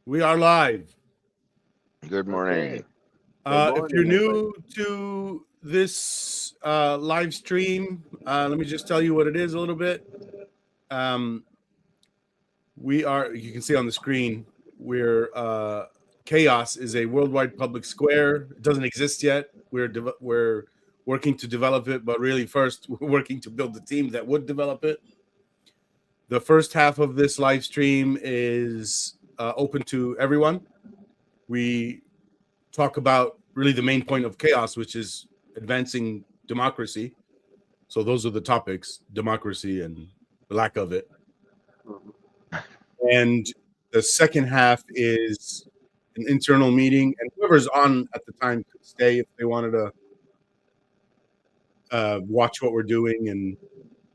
We are live. Good morning. Okay. Good If you're morning, everybody. new to this live stream, let me just tell you what it is a little bit. Um, you can see on the screen, KAOS is a worldwide public square. It doesn't exist yet. We're working to develop it, but really first we're working to build the team that would develop it. The first half of this live stream is open to everyone. We talk about really the main point of KAOS, which is advancing democracy. So those are the topics: democracy and the lack of it. And the second half is an internal meeting, and whoever's on at the time could stay if they wanted to watch what we're doing and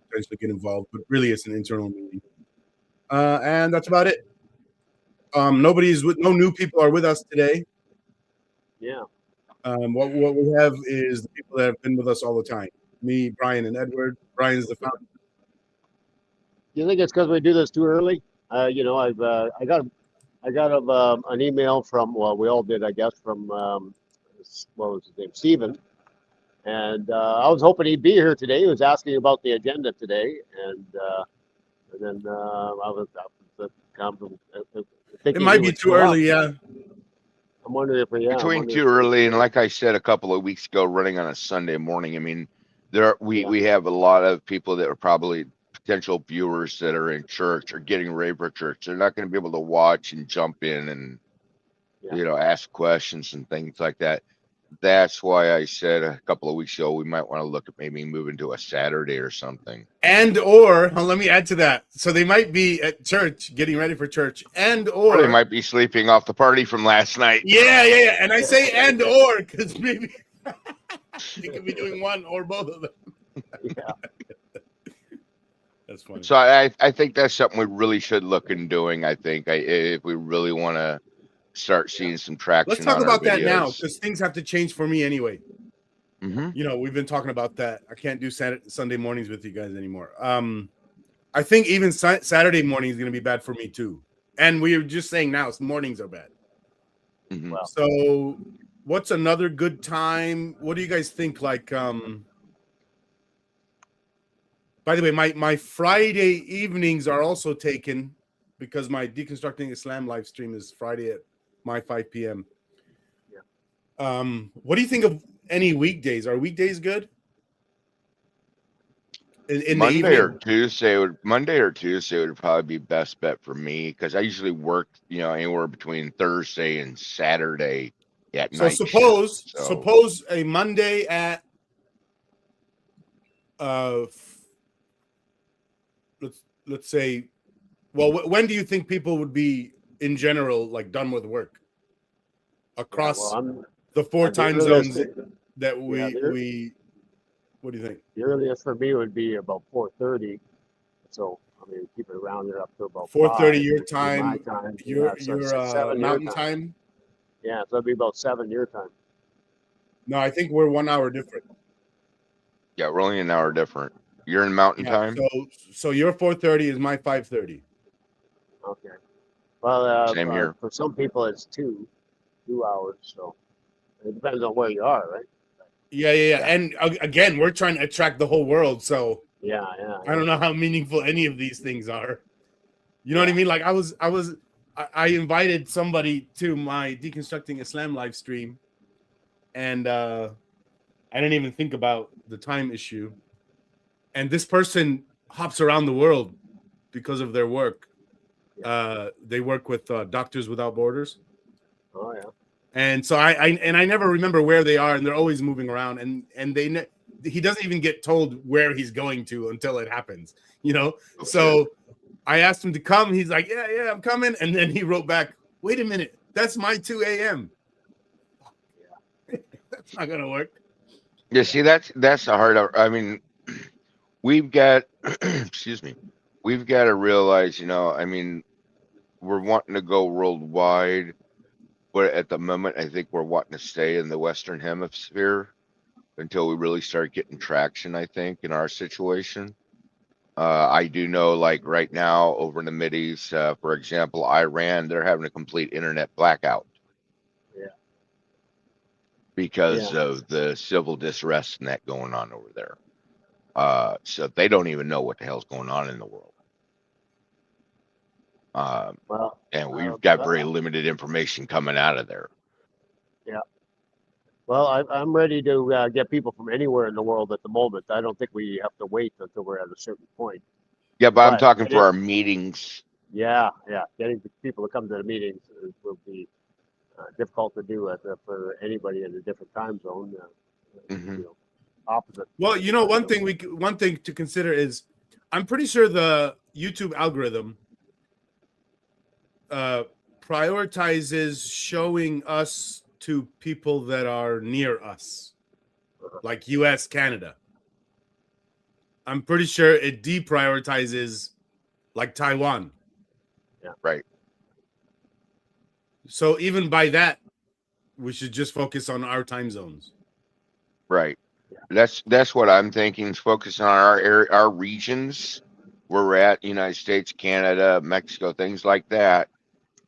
potentially get involved. But really, it's an internal meeting, and that's about it. No new people are with us today. Yeah. What we have is the people that have been with us all the time. Me, Brian, and Edward. Brian's the founder. Do you think it's because we do this too early? I got an email from, well, we all did, I guess, from what was his name, Steven. And I was hoping he'd be here today. He was asking about the agenda today, and then I was It thinking he might be would too show up. early, yeah. I'm wondering if we, yeah, I'm Between wondering too if we, early and like I said a couple of weeks ago, running on a Sunday morning. I mean, yeah, we have a lot of people that are probably potential viewers that are in church or getting ready for church. They're not going to be able to watch and jump in and yeah. ask questions and things like that. That's why I said a couple of weeks ago we might want to look at maybe moving to a Saturday or something. Let me add to that. So they might be at church, getting ready for church, Or they might be sleeping off the party from last night. yeah. And I say because maybe they could be doing one or both of them. Yeah. That's funny. So I think that's something we really should look in doing. I think if we really want to start seeing some traction. Let's talk on about our that now, videos. because things have to change for me anyway. Mm-hmm. You know, we've been talking about that. I can't do Sunday mornings with you guys anymore. I think even Saturday morning is going to be bad for me too. And we were just saying now, mornings are bad. Mm-hmm. Well, So, what's another good time? What do you guys think? Like, by the way, my Friday evenings are also taken because my Deconstructing Islam live stream is Friday at my 5 p.m. Yeah. What do you think of any weekdays? Are weekdays good? In the Monday or evening? Tuesday would probably be best bet for me because I usually work, anywhere between Thursday and Saturday at So night shift. So suppose a Monday at uh let's say, well, when do you think people would be in general like done with work yeah, across well, the four the time earliest, zones that yeah, we what do you think? the earliest for me would be about 4:30. So I mean, keep it rounded up to about 4:30 5, your which would be my time, time. Yeah, your so your it's 7 your mountain time. time. Yeah, so it'd be about 7 your time. No, I think we're 1 hour different. yeah, we're only an hour different. You're in Mountain Yeah, Time. so your 4:30 is my 5:30. Okay. Well, Same here. for some people it's 2 hours. So it depends on where you are, right? Yeah. And again, we're trying to attract the whole world, so Yeah. I don't know how meaningful any of these things are. You know what I mean? Like I invited somebody to my Deconstructing Islam live stream, and I didn't even think about the time issue. And this person hops around the world because of their work. They work with Doctors Without Borders. Oh yeah. And so I never remember where they are, and they're always moving around, and he doesn't even get told where he's going to until it happens, Oh, So shit. I asked him to come. He's like, yeah, I'm coming. And then he wrote back, wait a minute, that's my 2 a.m. That's not gonna work. Yeah, see, that's the hard. I mean, we've got, excuse me, we've got to realize, I mean, we're wanting to go worldwide, but at the moment, I think we're wanting to stay in the Western Hemisphere until we really start getting traction. I think in our situation. I do know, like right now over in the Mideast, for example, Iran, they're having a complete internet blackout. Yeah. Because Yeah. of the civil disrest and that going on over there. So they don't even know what the hell's going on in the world. Well, And we've got very limited information coming out of there. yeah. Well, I'm ready to get people from anywhere in the world at the moment. I don't think we have to wait until we're at a certain point. Yeah, but I'm But talking for our meetings. Yeah, getting people to come to the meetings will be difficult to do for anybody in a different time zone. Mhm. Opposite. Well, one thing to consider is, I'm pretty sure the YouTube algorithm prioritizes showing us to people that are near us, like US, Canada. I'm pretty sure it deprioritizes like Taiwan. Yeah. Right. So even by that, we should just focus on our time zones. Right. Yeah. That's what I'm thinking. Is focus on our area, our regions where we're at, United States, Canada, Mexico, things like that.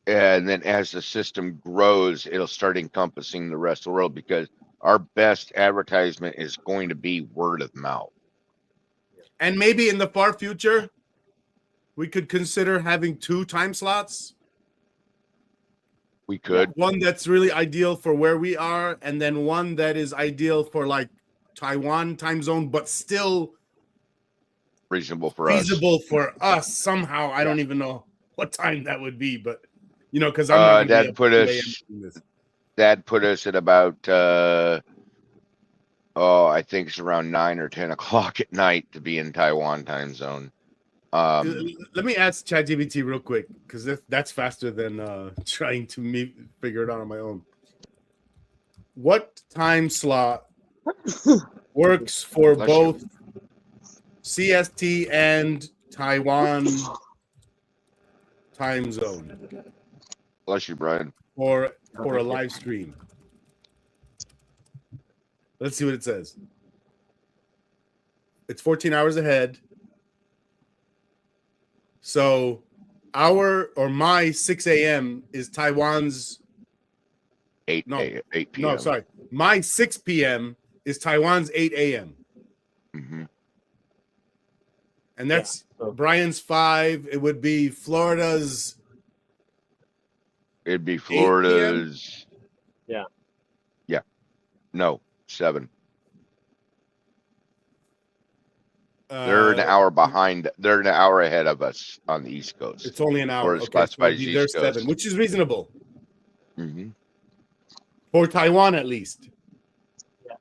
And then as the system grows, it'll start encompassing the rest of the world, because our best advertisement is going to be word of mouth. And maybe in the far future, we could consider having 2 time slots. We could. One that's really ideal for where we are, and then one that is ideal for like Taiwan time zone, but still Reasonable for feasible for us somehow. I don't even know what time that would be, but because I'm not going to be that'd up put 2 us a.m. doing this. that'd put us at about I think it's around 9 or 10 o'clock at night to be in Taiwan time zone. Let me ask ChatGPT real quick, because that's faster than trying to figure it out on my own. What time slot works for Bless both CST and Taiwan time zone Bless you, Brian. for a live stream? Let's see what it says. It's 14 hours ahead. So my 6 a.m. is Taiwan's 8 p.m. No, sorry. My 6 p.m. is Taiwan's 8 a.m. Mm-hmm. And that's Brian's 5. It would be Florida's. It'd be Florida's. Yeah. Yeah. No, 7. They're an hour behind. They're an hour ahead of us on the East Coast. It's only an hour. Okay, classified as East Coast. 7, which is reasonable. Mm-hmm. For Taiwan, at least. Yeah.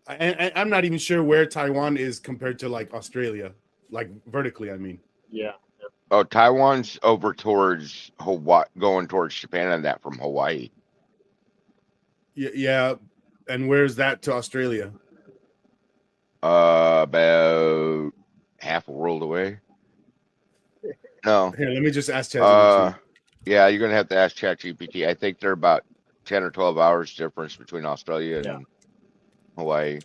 And I'm not even sure where Taiwan is compared to like Australia, like vertically, I mean. Yeah. Oh, Taiwan's over towards Hawaii, going towards Japan, and that from Hawaii. Yeah. And where's that to Australia? About half a world away. No. Here, let me just ask ChatGPT. Yeah, you're gonna have to ask ChatGPT. I think they're about 10 or 12 hours difference between Australia and Hawaii.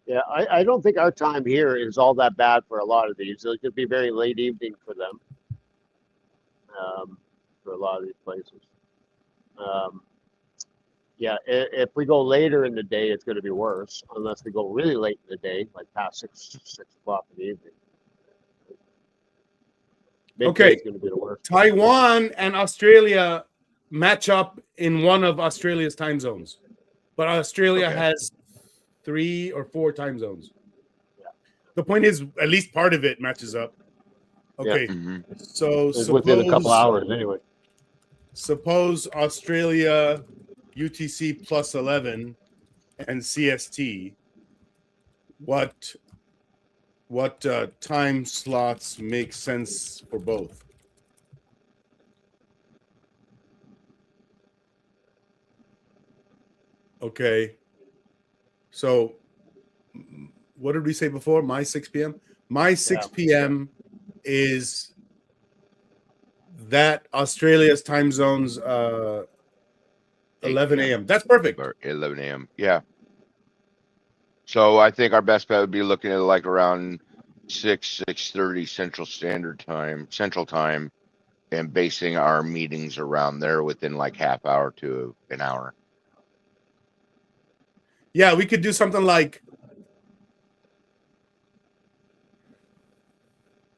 Yeah, I don't think our time here is all that bad for a lot of these. It could be very late evening for them, for a lot of these places. If we go later in the day, it's going to be worse, unless we go really late in the day, like past 6 o'clock in the evening. Okay, it's going to be the worst. Taiwan and Australia match up in one of Australia's time zones, but Australia has 3 or 4 time zones. Yeah. The point is, at least part of it matches up. Okay, so it's within a couple hours anyway. Suppose Australia UTC plus 11 and CST. What time slots make sense for both? Okay. So what did we say before? My 6 p.m.? My 6 p.m. is that Australia's time zone's 11 a.m. That's perfect. 11 a.m. Yeah. So I think our best bet would be looking at like around 6:30 Central Time, and basing our meetings around there within like half hour to an hour. Yeah, we could do something like,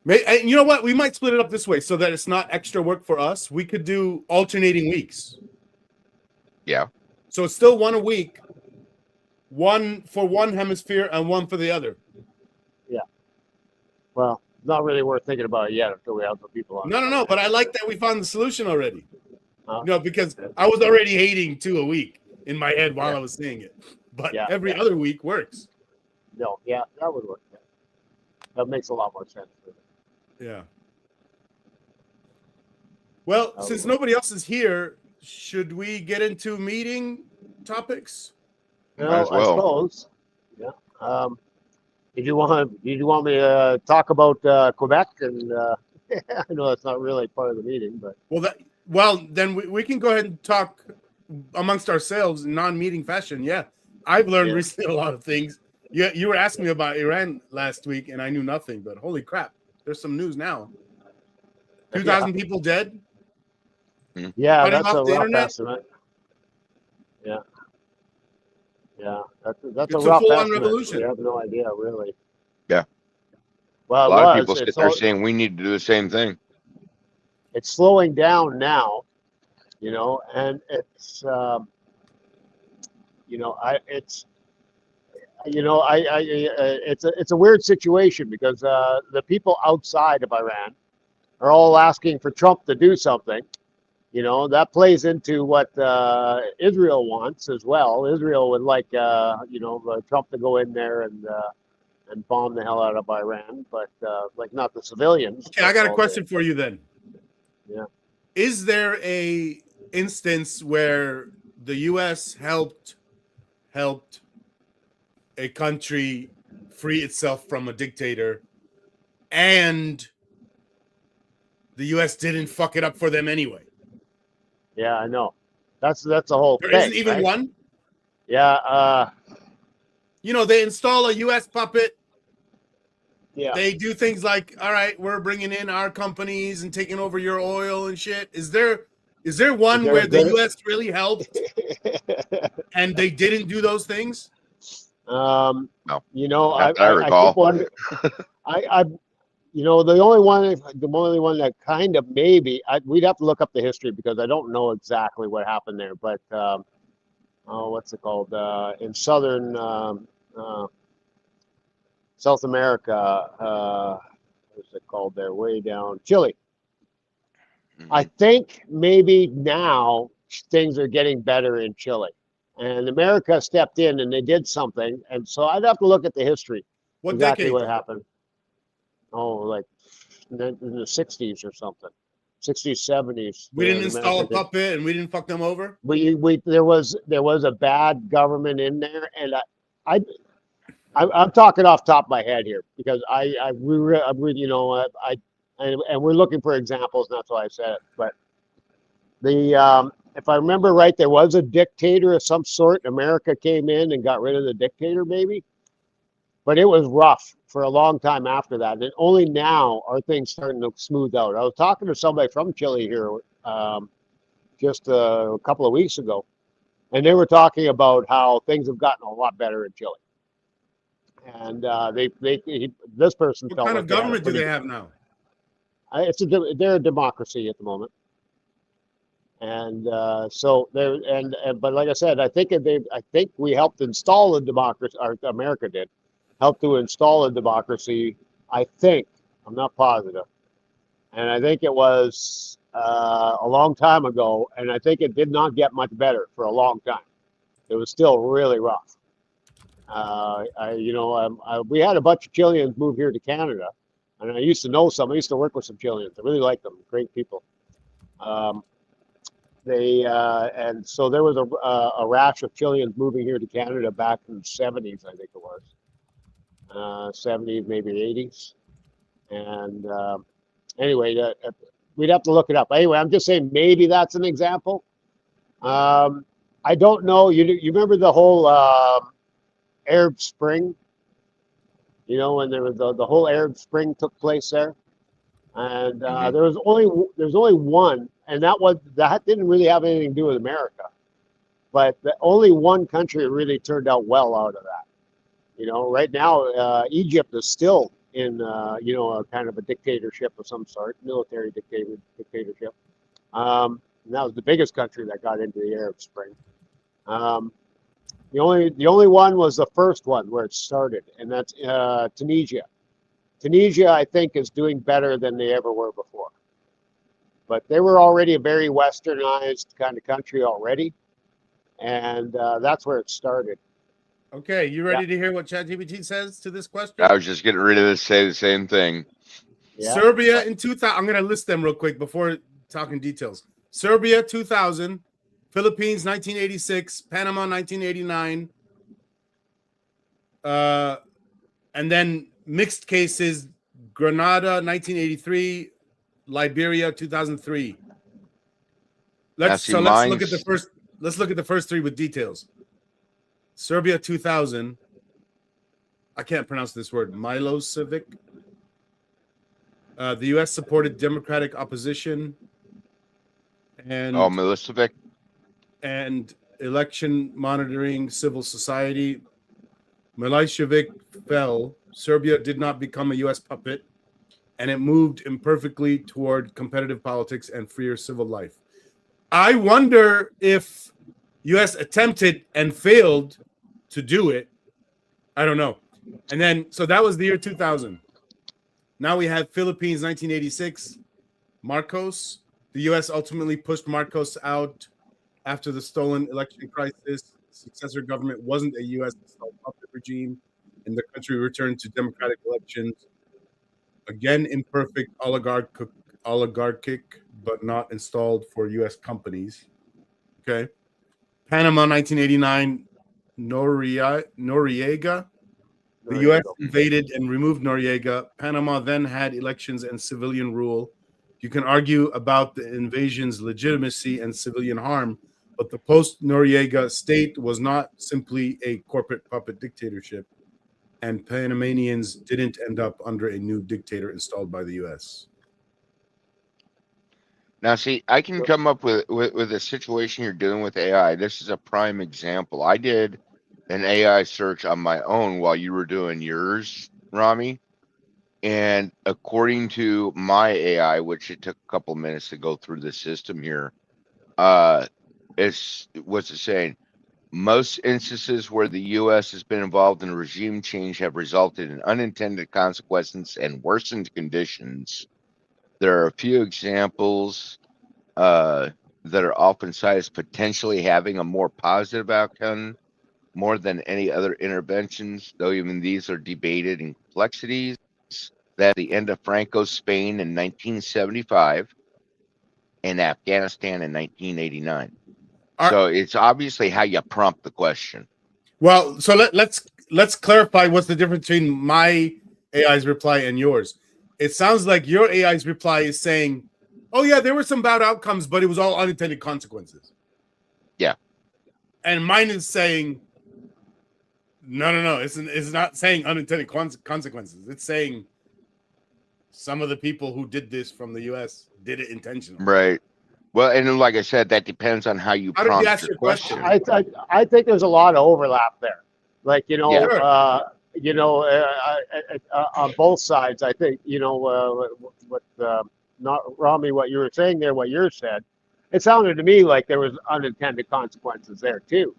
you know what? We might split it up this way so that it's not extra work for us. We could do alternating weeks. Yeah. So it's still one a week, one for one hemisphere and one for the other. Yeah. Well, not really worth thinking about it yet until we have the people on. No. But I like that we found the solution already. Uh, Because I was already hating 2 a week in my head while I was saying it. But every other week works. No, yeah, that would work. Yeah. That makes a lot more sense. Yeah. Well, since nobody else is here, should we get into meeting topics? No, Might as well. I suppose. Yeah. Did you want me to talk about Quebec? And I know that's not really part of the meeting, but then we can go ahead and talk amongst ourselves in non-meeting fashion. Yeah, I've learned recently a lot of things. You were asking me about Iran last week, and I knew nothing. But holy crap, there's some news now. 2,000 people dead. Yeah, Cutting that's off a the rough internet? estimate. Yeah. Yeah, that's It's a a rough full-on estimate. revolution. We have no idea, really. Yeah. Well, A lot of people sit there saying we need to do the same thing. it's slowing down now, and it's it's a weird situation because the people outside of Iran are all asking for Trump to do something. That plays into what Israel wants as well. Israel would like Trump to go in there and bomb the hell out of Iran, but like not the civilians. Okay, I got a question for you then. Yeah. Is there a instance where the U.S. helped a country free itself from a dictator, and the U.S. didn't fuck it up for them anyway? Yeah, I know. That's the whole There thing. isn't even right? one. Yeah. They install a U.S. puppet. Yeah. They do things like, all right, we're bringing in our companies and taking over your oil and shit. Is there one where the U.S. really helped and they didn't do those things? No. I recall. keep wondering. The only one that kind of maybe we'd have to look up the history because I don't know exactly what happened there. But what's it called in southern South America? What's it called there? Way down Chile. Mm-hmm. I think maybe now things are getting better in Chile, and America stepped in and they did something. And so I'd have to look at the history. What exactly decade? What happened? Oh, like in the 60s or something. 60s, 70s. We didn't install a puppet and we didn't fuck them over. There was a bad government in there, and I'm talking off the top of my head here because and we're looking for examples, and that's why I said it. But if I remember right, there was a dictator of some sort. America came in and got rid of the dictator, maybe. But it was rough for a long time after that. And only now are things starting to smooth out. I was talking to somebody from Chile here just a couple of weeks ago, and they were talking about how things have gotten a lot better in Chile. And this person what felt kind like of government do they have now? They're a democracy at the moment. And but like I said, I think we helped install a democracy, or America did. Helped to install a democracy, I think. I'm not positive. And I think it was a long time ago, and I think it did not get much better for a long time. It was still really rough. We had a bunch of Chileans move here to Canada, and I used to know some. I used to work with some Chileans. I really liked them. Great people. And so there was a rash of Chileans moving here to Canada back in the 70s, I think it was. 70s, maybe 80s. And anyway, we'd have to look it up. Anyway, I'm just saying maybe that's an example. I don't know. You remember the whole Arab Spring. You know, when there was the whole Arab Spring took place there, and there was only one, and that didn't really have anything to do with America, but the only one country really turned out well out of that. You know, right now Egypt is still in you know, a kind of a dictatorship of some sort, military dictatorship. And that was the biggest country that got into the Arab Spring. The only one was the first one where it started, and that's Tunisia. Tunisia, I think, is doing better than they ever were before. But they were already a very westernized kind of country already, and that's where it started. Okay, you ready to hear what ChatGPT says to this question? I was just getting ready to say the same thing. Yeah. Serbia in 2000. I'm going to list them real quick before talking details. Serbia 2000, Philippines 1986, Panama 1989, and then mixed cases: Grenada 1983, Liberia 2003. Let's look at the first. Let's look at the first three with details. Serbia 2000. I can't pronounce this word. Milosevic. The U.S. supported democratic opposition and Milosevic and election monitoring civil society. Milosevic fell. Serbia did not become a U.S. puppet, and it moved imperfectly toward competitive politics and freer civil life. I wonder if U.S. attempted and failed to do it. I don't know. And then, so that was the year 2000. Now we have Philippines 1986, Marcos. The U.S. ultimately pushed Marcos out after the stolen election crisis. Successor government wasn't a U.S. puppet regime, and the country returned to democratic elections. Again, imperfect, oligarchic, but not installed for U.S. companies. Okay. Panama 1989, Noriega. The U.S. invaded and removed Noriega. Panama then had elections and civilian rule. You can argue about the invasion's legitimacy and civilian harm, but the post-Noriega state was not simply a corporate puppet dictatorship, and Panamanians didn't end up under a new dictator installed by the U.S. Now, see, I can come up with a situation you're dealing with AI. This is a prime example. I did an AI search on my own while you were doing yours, Rami. And according to my AI, which it took a couple minutes to go through the system here, what's it saying? Most instances where the U.S. has been involved in a regime change have resulted in unintended consequences and worsened conditions. There are a few examples that are often cited as potentially having a more positive outcome more than any other interventions, though even these are debated in complexities. That the end of Franco's Spain in 1975 and Afghanistan in 1989. So it's obviously how you prompt the question. Well, so let's clarify what's the difference between my AI's reply and yours. It sounds like your AI's reply is saying, "Oh yeah, there were some bad outcomes, but it was all unintended consequences." Yeah, and mine is saying, "No, it's not saying unintended consequences. It's saying some of the people who did this from the U.S. did it intentionally." Right. Well, and like I said, that depends on how you prompt your question. I think there's a lot of overlap there. Like, you know, on both sides, I think, you know, not Rami, what you were saying there, what you said, it sounded to me like there was unintended consequences there too.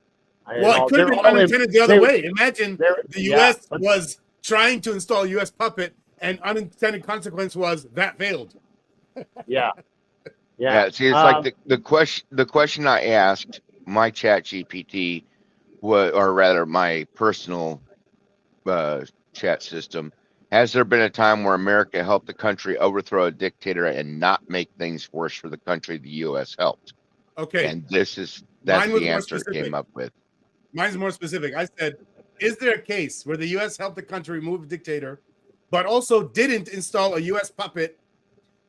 Well, it could have been unintended the other way. Imagine the U.S. was trying to install a U.S. puppet, and unintended consequence was that failed. Yeah. See, it's like the question I asked my Chat GPT, or rather my personal chat system. Has there been a time where America helped the country overthrow a dictator and not make things worse for the country the U.S. helped? Okay. And that's the answer it came up with. Mine's more specific. I said, is there a case where the U.S. helped the country remove a dictator, but also didn't install a U.S. puppet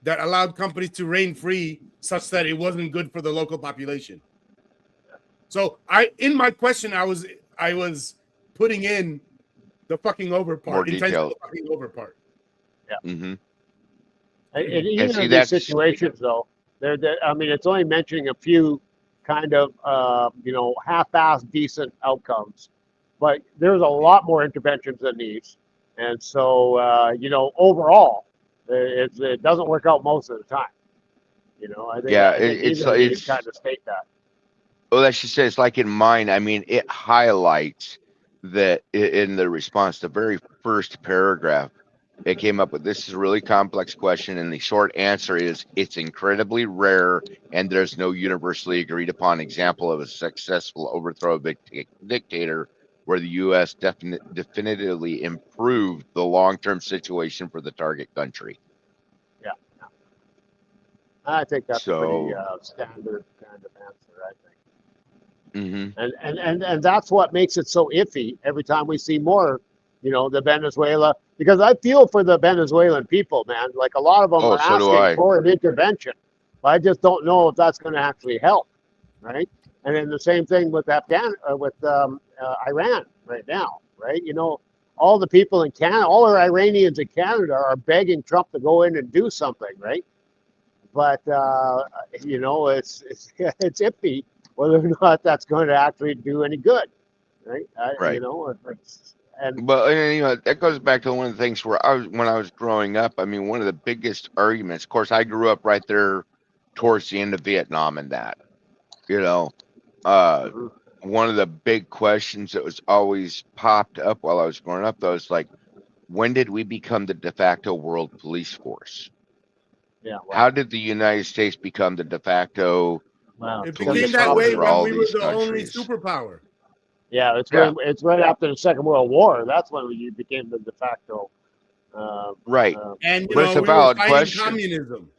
that allowed companies to reign free such that it wasn't good for the local population? So in my question, I was putting in the fucking over More part, intentional detail. fucking over part. Mm-hmm. And even see, in these that's- situations, though, I mean, it's only mentioning a few kind of, half-assed decent outcomes, but there's a lot more interventions than these. And so, overall, it doesn't work out most of the time. I think, Yeah, I think it's either of these kind of state that. well, that she says, like in mine, I mean, it highlights that in the response, the very first paragraph, it came up with, this is a really complex question, and the short answer is, it's incredibly rare, and there's no universally agreed upon example of a successful overthrow of a dictator where the U.S. definitively improved the long-term situation for the target country. Yeah. I think that's a pretty So, standard kind of answer, I think. mm-hmm. And that's what makes it so iffy every time we see more, the Venezuela, because I feel for the Venezuelan people, man. Like a lot of them are So do asking I. for an intervention. But I just don't know if that's going to actually help, right? And then the same thing with Iran right now, right? All the people in Canada, all our Iranians in Canada are begging Trump to go in and do something, right? But it's iffy whether or not that's going to actually do any good, right? Right. And But that goes back to one of the things where when I was growing up. I mean, one of the biggest arguments. Of course, I grew up right there towards the end of Vietnam, and that, one of the big questions that was always popped up while I was growing up, though, is like, when did we become the de facto world police force? yeah, How did the United States become the de facto? It police became that way for when all we were these the only countries? superpower. Yeah, it's right after the Second World War. That's when you became the de facto. Right. And But it's a we were valid fighting question. communism.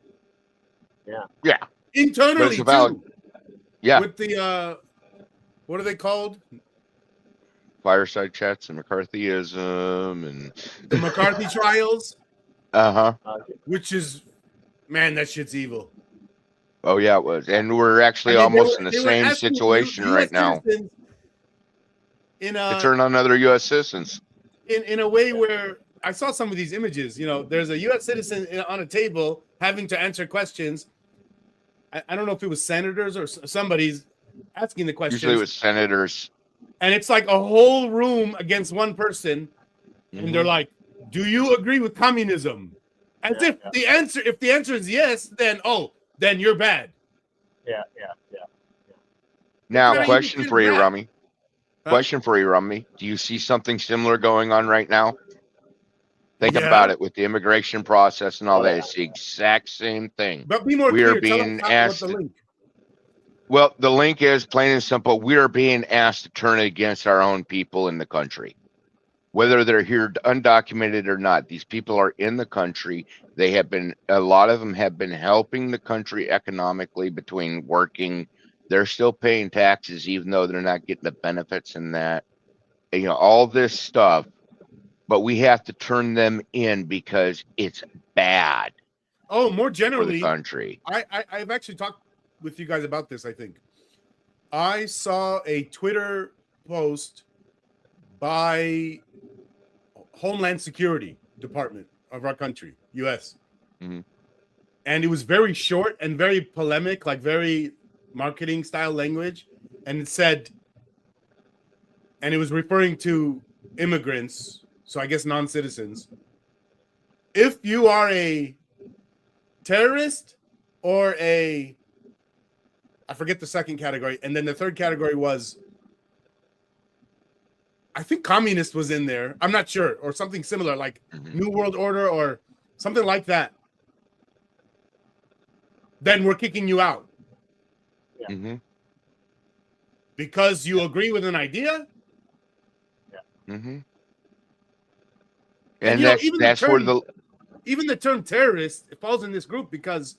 Yeah. Yeah. But Internally it's a valid. too. Yeah. With the what are they called? Fireside chats and McCarthyism and The McCarthy trials. Which is, man, that shit's evil. Oh yeah, it was, and we're actually almost in the same situation right now. To turn on other U.S. citizens. In a way where I saw some of these images. There's a U.S. citizen on a table having to answer questions. I don't know if it was senators or somebody's asking the questions. Usually it was senators. And it's like a whole room against one person, and they're like, "Do you agree with communism?" As if the answer is yes, then you're bad. Yeah. Now, question for you, Rummy. Question for you, Rummy. Do you see something similar going on right now? Think about it with the immigration process and all that. It's the exact same thing. But be more clear. Tell us asked. What the link. Well, the link is plain and simple. We are being asked to turn against our own people in the country, whether they're here undocumented or not. These people are in the country. A lot of them have been helping the country economically between working. They're still paying taxes, even though they're not getting the benefits and that, all this stuff. But we have to turn them in because it's bad. Oh, more generally, for the country. I've actually talked with you guys about this. I think I saw a Twitter post by Homeland Security Department of our country, U.S. Mm-hmm. And it was very short and very polemic, like very marketing style language. And it said, and it was referring to immigrants, so I guess non-citizens. If you are a terrorist or I forget the second category, and then the third category was, I think communist was in there. I'm not sure, or something similar, like New World Order or something like that. Then we're kicking you out. Yeah. Mm-hmm. Because you agree with an idea? Yeah. Mm-hmm. And that's where even the term terrorist, it falls in this group because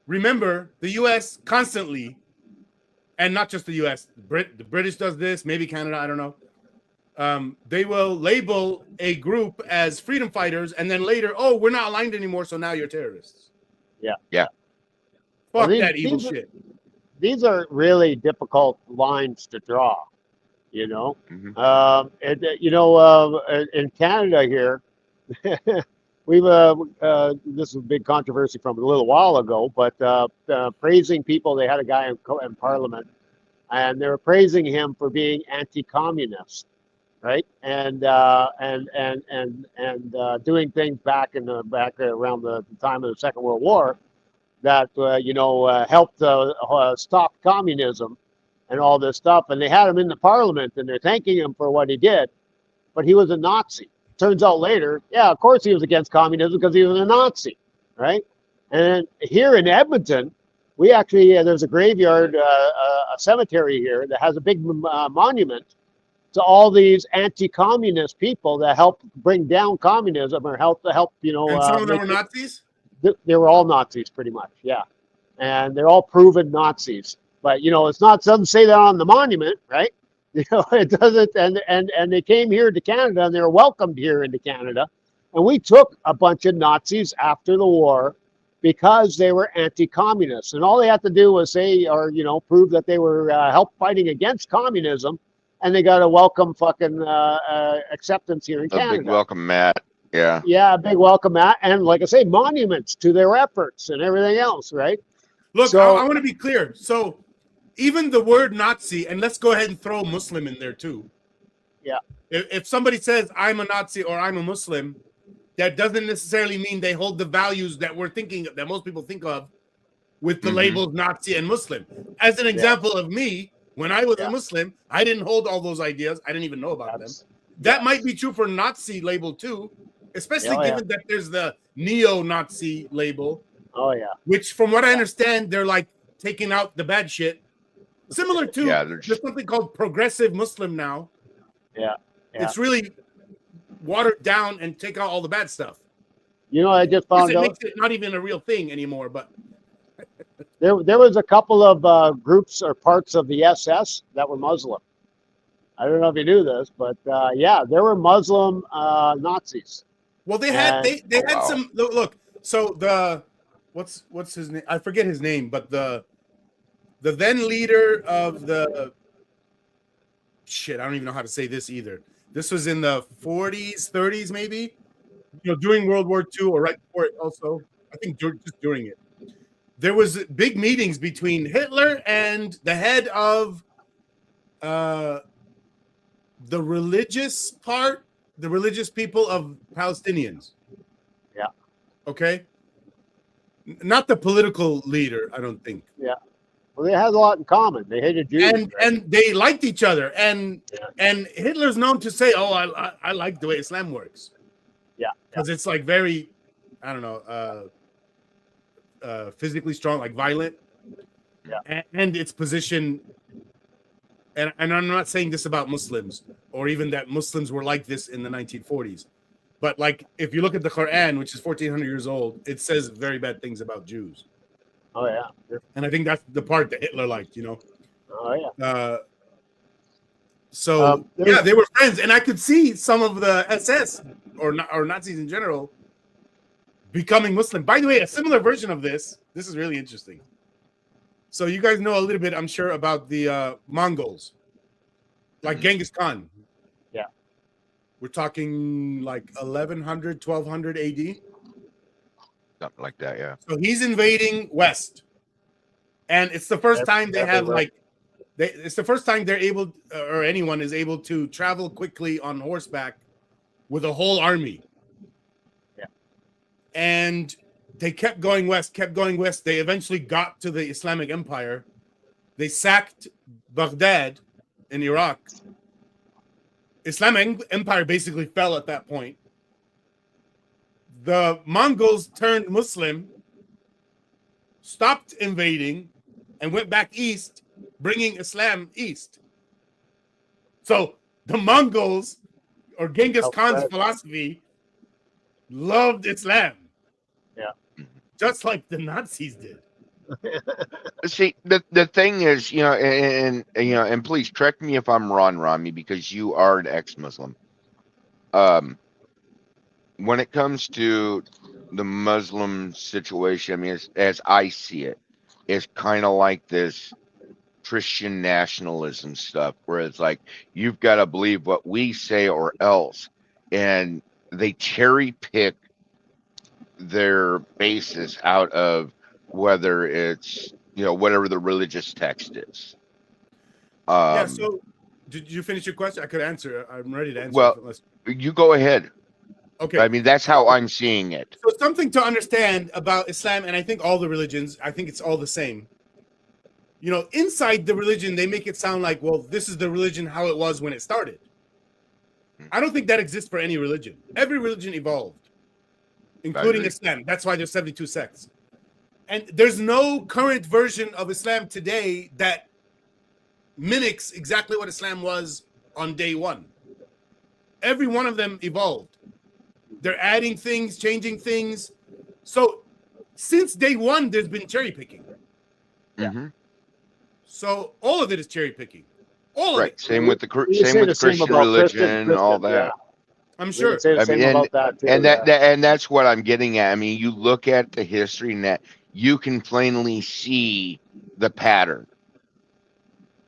remember, the U.S. constantly, and not just the U.S., the British does this, maybe Canada, I don't know. They will label a group as freedom fighters, and then later, we're not aligned anymore, so now you're terrorists. Yeah. Yeah. Fuck that evil shit. These are really difficult lines to draw, You know, Mhm. in Canada here, we've this is a big controversy from a little while ago, but praising people. They had a guy in Parliament, and they were praising him for being anti-communist, right? And doing things back around the time of the Second World War that helped stop communism and all this stuff. And they had him in the Parliament, and they're thanking him for what he did, but he was a Nazi. Turns out later, yeah, of course he was against communism because he was a Nazi, right? And here in Edmonton, we actually there's a graveyard, a cemetery here that has a big monument to all these anti-communist people that helped bring down communism or help And some of them make were it. Nazis. They were all Nazis pretty much, yeah, and they're all proven Nazis. But it's not, it doesn't say that on the monument, right? It doesn't. And they came here to Canada, and they were welcomed here into Canada, and we took a bunch of Nazis after the war because they were anti-communists, and all they had to do was say or prove that they were help fighting against communism, and they got a welcome fucking acceptance here in A big Canada. welcome, Matt. Yeah. Yeah, a big welcome, Matt, and like I say, monuments to their efforts and everything else, right? Look, So I want to be clear. So even the word Nazi, and let's go ahead and throw Muslim in there too. yeah, If somebody says I'm a Nazi or I'm a Muslim, that doesn't necessarily mean they hold the values that that most people think of with the labels Nazi and Muslim. As an example of me, when I was a Muslim, I didn't hold all those ideas. I didn't even know about them. That might be true for Nazi label too, especially given that there's the neo-Nazi label. Oh yeah. Which, from what I understand, they're like taking out the bad shit. Similar to there's something called progressive Muslim now. Yeah. It's really watered down and take out all the bad stuff. I just found out makes it not even a real thing anymore. But there was a couple of groups or parts of the SS that were Muslim. I don't know if you knew this, but there were Muslim Nazis. Well, they had some look. So the what's his name? I forget his name, but the then leader of the shit. I don't even know how to say this either. This was in the 40s, 30s, maybe. During World War II or right before it. Also, I think just during it, there was big meetings between Hitler and the head of the religious people of Palestinians. Yeah. Okay. Not the political leader, I don't think. Yeah. Well, they had a lot in common. They hated Jews, and they liked each other. And Hitler's known to say, "Oh, I like the way Islam works." Yeah. Because it's like very, I don't know, physically strong, like violent. Yeah. And its position. And I'm not saying this about Muslims or even that Muslims were like this in the 1940s. But like, if you look at the Quran, which is 1,400 years old, it says very bad things about Jews. Oh, yeah. And I think that's the part that Hitler liked, Oh, yeah. They were friends. And I could see some of the SS or Nazis in general becoming Muslim. By the way, a similar version of this is really interesting. So you guys know a little bit, I'm sure, about the Mongols, like Genghis Khan. Yeah. We're talking like 1100, 1200 AD. Something like that, yeah. So he's invading West. And it's the first time they have it's the first time they're able, or anyone is able to travel quickly on horseback with a whole army. Yeah. And they kept going west. They eventually got to the Islamic Empire. They sacked Baghdad in Iraq. Islamic Empire basically fell at that point. The Mongols turned Muslim, stopped invading, and went back east, bringing Islam east. So the Mongols, or Genghis Khan's philosophy, loved Islam. Yeah. Just like the Nazis did. See, the thing is, and please correct me if I'm wrong, Rami, because you are an ex-Muslim. When it comes to the Muslim situation, I mean, as I see it, it's kind of like this Christian nationalism stuff, where it's like you've got to believe what we say or else, and they cherry pick their basis out of whether it's whatever the religious text is. Yeah. So, did you finish your question? I could answer. I'm ready to answer. Well, unless... you go ahead. Okay. I mean, that's how I'm seeing it. So something to understand about Islam, and I think all the religions, I think it's all the same. Inside the religion, they make it sound like, well, this is the religion how it was when it started. I don't think that exists for any religion. Every religion evolved, including Islam. That's why there's 72 sects. And there's no current version of Islam today that mimics exactly what Islam was on day one. Every one of them evolved. They're adding things, changing things. So since day one, there's been cherry picking. Mm-hmm. So all of it is cherry picking. All of it. Same with the Christian religion, all that. Yeah. I'm sure. Say the same about that too, and that's what I'm getting at. I mean, you look at the history and that you can plainly see the pattern.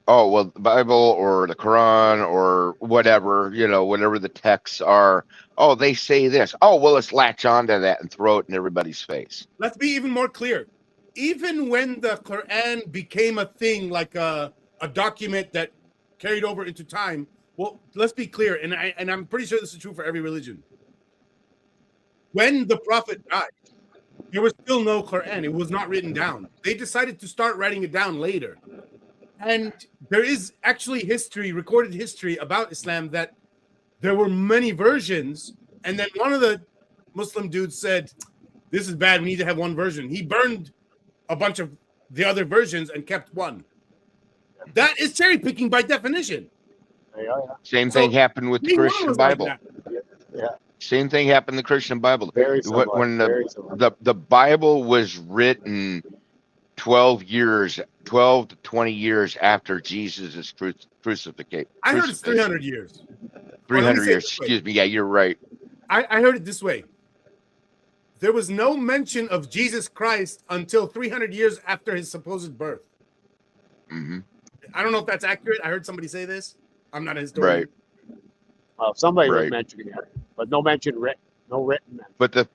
Oh, well, the Bible or the Quran or whatever, whatever the texts are. Oh, they say this. Oh, well, let's latch onto that and throw it in everybody's face. Let's be even more clear. Even when the Quran became a thing, like a document that carried over into time, well, let's be clear, and I'm pretty sure this is true for every religion. When the Prophet died, there was still no Quran. It was not written down. They decided to start writing it down later. And there is actually recorded history about Islam that there were many versions. And then one of the Muslim dudes said, this is bad. We need to have one version. He burned a bunch of the other versions and kept one. That is cherry picking by definition. Same thing happened with the Christian Bible. Same thing happened in the Christian Bible. Very similar. When the Bible was written 12 to 20 years after Jesus' crucifixion. I heard it's 300 years. 300 years. Excuse me. Yeah, you're right. I heard it this way. There was no mention of Jesus Christ until 300 years after his supposed birth. Mm-hmm. I don't know if that's accurate. I heard somebody say this. I'm not a historian. Right. Well, somebody was mentioning it, but no written mention. But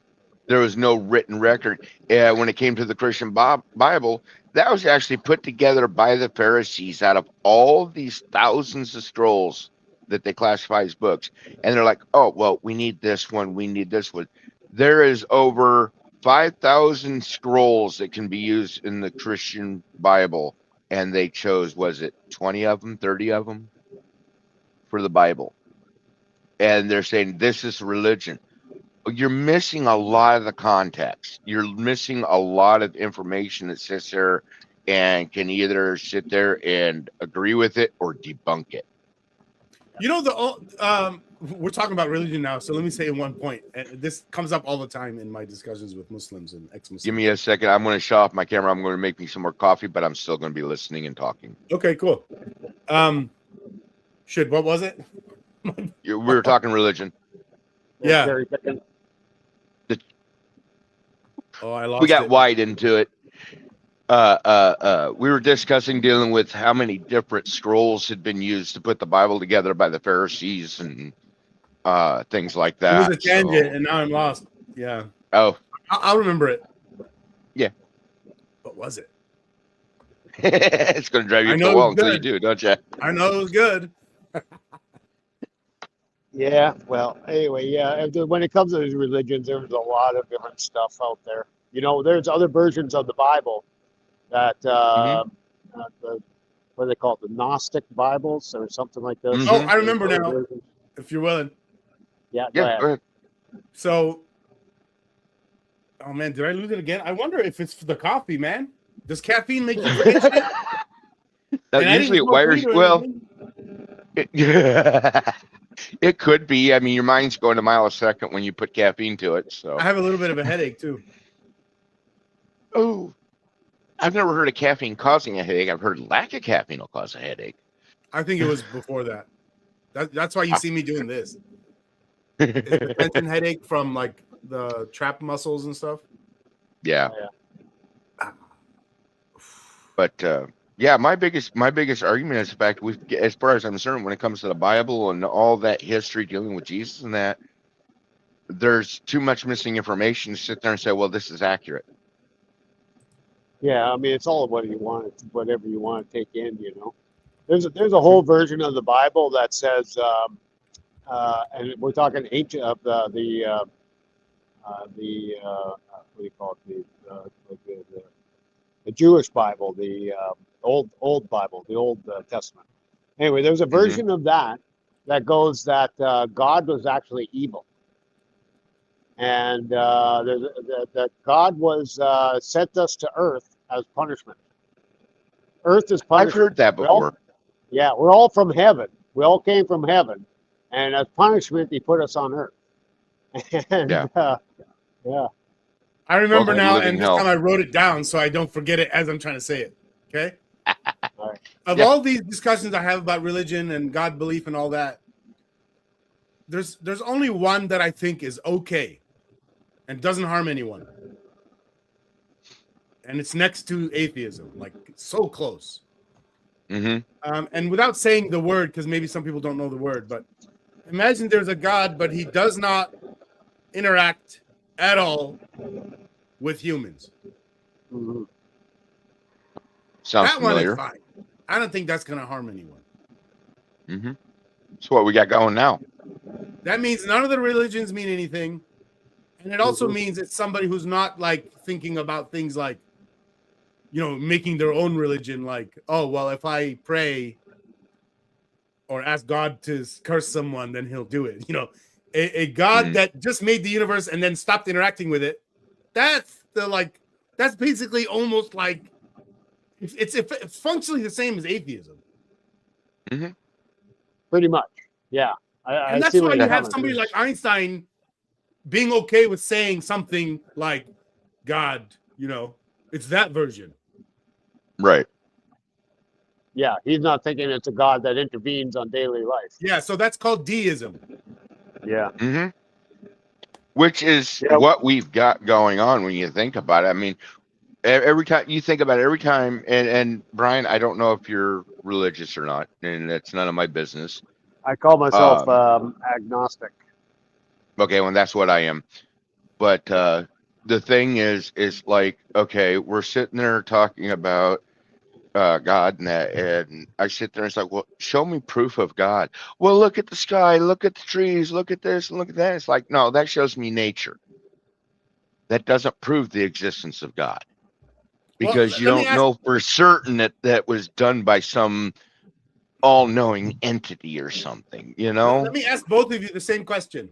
there was no written record. When it came to the Christian Bible, that was actually put together by the Pharisees out of all these thousands of scrolls that they classify as books. And they're like, oh, well, we need this one. We need this one. There is over 5,000 scrolls that can be used in the Christian Bible. And they chose, was it 20 of them, 30 of them for the Bible? And they're saying, this is religion. You're missing a lot of the context. You're missing a lot of information that sits there and can either sit there and agree with it or debunk it. We're talking about religion now, so let me say in one point. This comes up all the time in my discussions with Muslims and ex-Muslims. Give me a second. I'm going to shut off my camera. I'm going to make me some more coffee, but I'm still going to be listening and talking. Okay, cool. What was it? We were talking religion. Yeah. I lost. We got wide into it. We were discussing dealing with how many different scrolls had been used to put the Bible together by the Pharisees and things like that. It was a tangent, and now I'm lost. Yeah. Oh. I'll remember it. Yeah. What was it? It's going to drive you so long until you do, don't you? I know it was good. Yeah. Well, anyway, yeah. When it comes to these religions, there's a lot of different stuff out there. There's other versions of the Bible that what do they call it? The Gnostic Bibles or something like this. Oh, I remember now. Versions. If you're willing. Yeah. Go ahead. So, oh man, did I lose it again? I wonder if it's for the coffee, man. Does caffeine make you forget shit? Usually it wires. Well, it could be. I mean, your mind's going a mile a second when you put caffeine to it. So I have a little bit of a headache too. Oh, I've never heard of caffeine causing a headache. I've heard lack of caffeine will cause a headache. I think it was before that. That's why you see me doing this. It's the tension headache from like the trap muscles and stuff. Yeah. But Yeah, my biggest argument is the fact we've, as far as I'm concerned, when it comes to the Bible and all that history dealing with Jesus and that, there's too much missing information to sit there and say, well, this is accurate. Yeah, I mean, it's all what you want, whatever you want to take in, you know. There's a whole version of the Bible that says, and we're talking ancient of what do you call it, the Jewish Bible, the old Bible, the Old Testament. Anyway, there's a version of that goes that God was actually evil, and that God was sent us to Earth as punishment. Earth is punishment. I've heard that before. We're all from heaven. We all came from heaven, and as punishment, He put us on Earth. And yeah. I remember now, living and this hell. time I wrote it down so I don't forget it as I'm trying to say it. Okay. Right. Of all these discussions I have about religion and God belief and all that, there's only one that I think is okay and doesn't harm anyone. And it's next to atheism, like so close. And without saying the word, because maybe some people don't know the word, but imagine there's a God, but he does not interact at all with humans. Mm-hmm. Sounds that familiar. One is fine. I don't think that's going to harm anyone. That's what we got going now. That means none of the religions mean anything. And it also means it's somebody who's not like thinking about things like, you know, making their own religion, like, oh, well, if I pray or ask God to curse someone, then he'll do it. You know, a God that just made the universe and then stopped interacting with it. That's basically almost like it's functionally the same as atheism. Pretty much. Yeah. And that's why you have somebody like Einstein being okay with saying something like God, you know, it's that version. Right. Yeah, he's not thinking it's a God that intervenes on daily life. Yeah, so that's called deism. Yeah. Which is what we've got going on when you think about it. I mean, every time you think about it, and Brian, I don't know if you're religious or not, and that's none of my business. I call myself agnostic. Okay, well, that's what I am. But the thing is like, okay, we're sitting there talking about God and that, and I sit there and it's like, well, show me proof of God. Well, look at the sky, look at the trees, look at this, and look at that. It's like, no, that shows me nature. That doesn't prove the existence of God, because you don't know for certain that was done by some all-knowing entity or something, you know? Let me ask both of you the same question.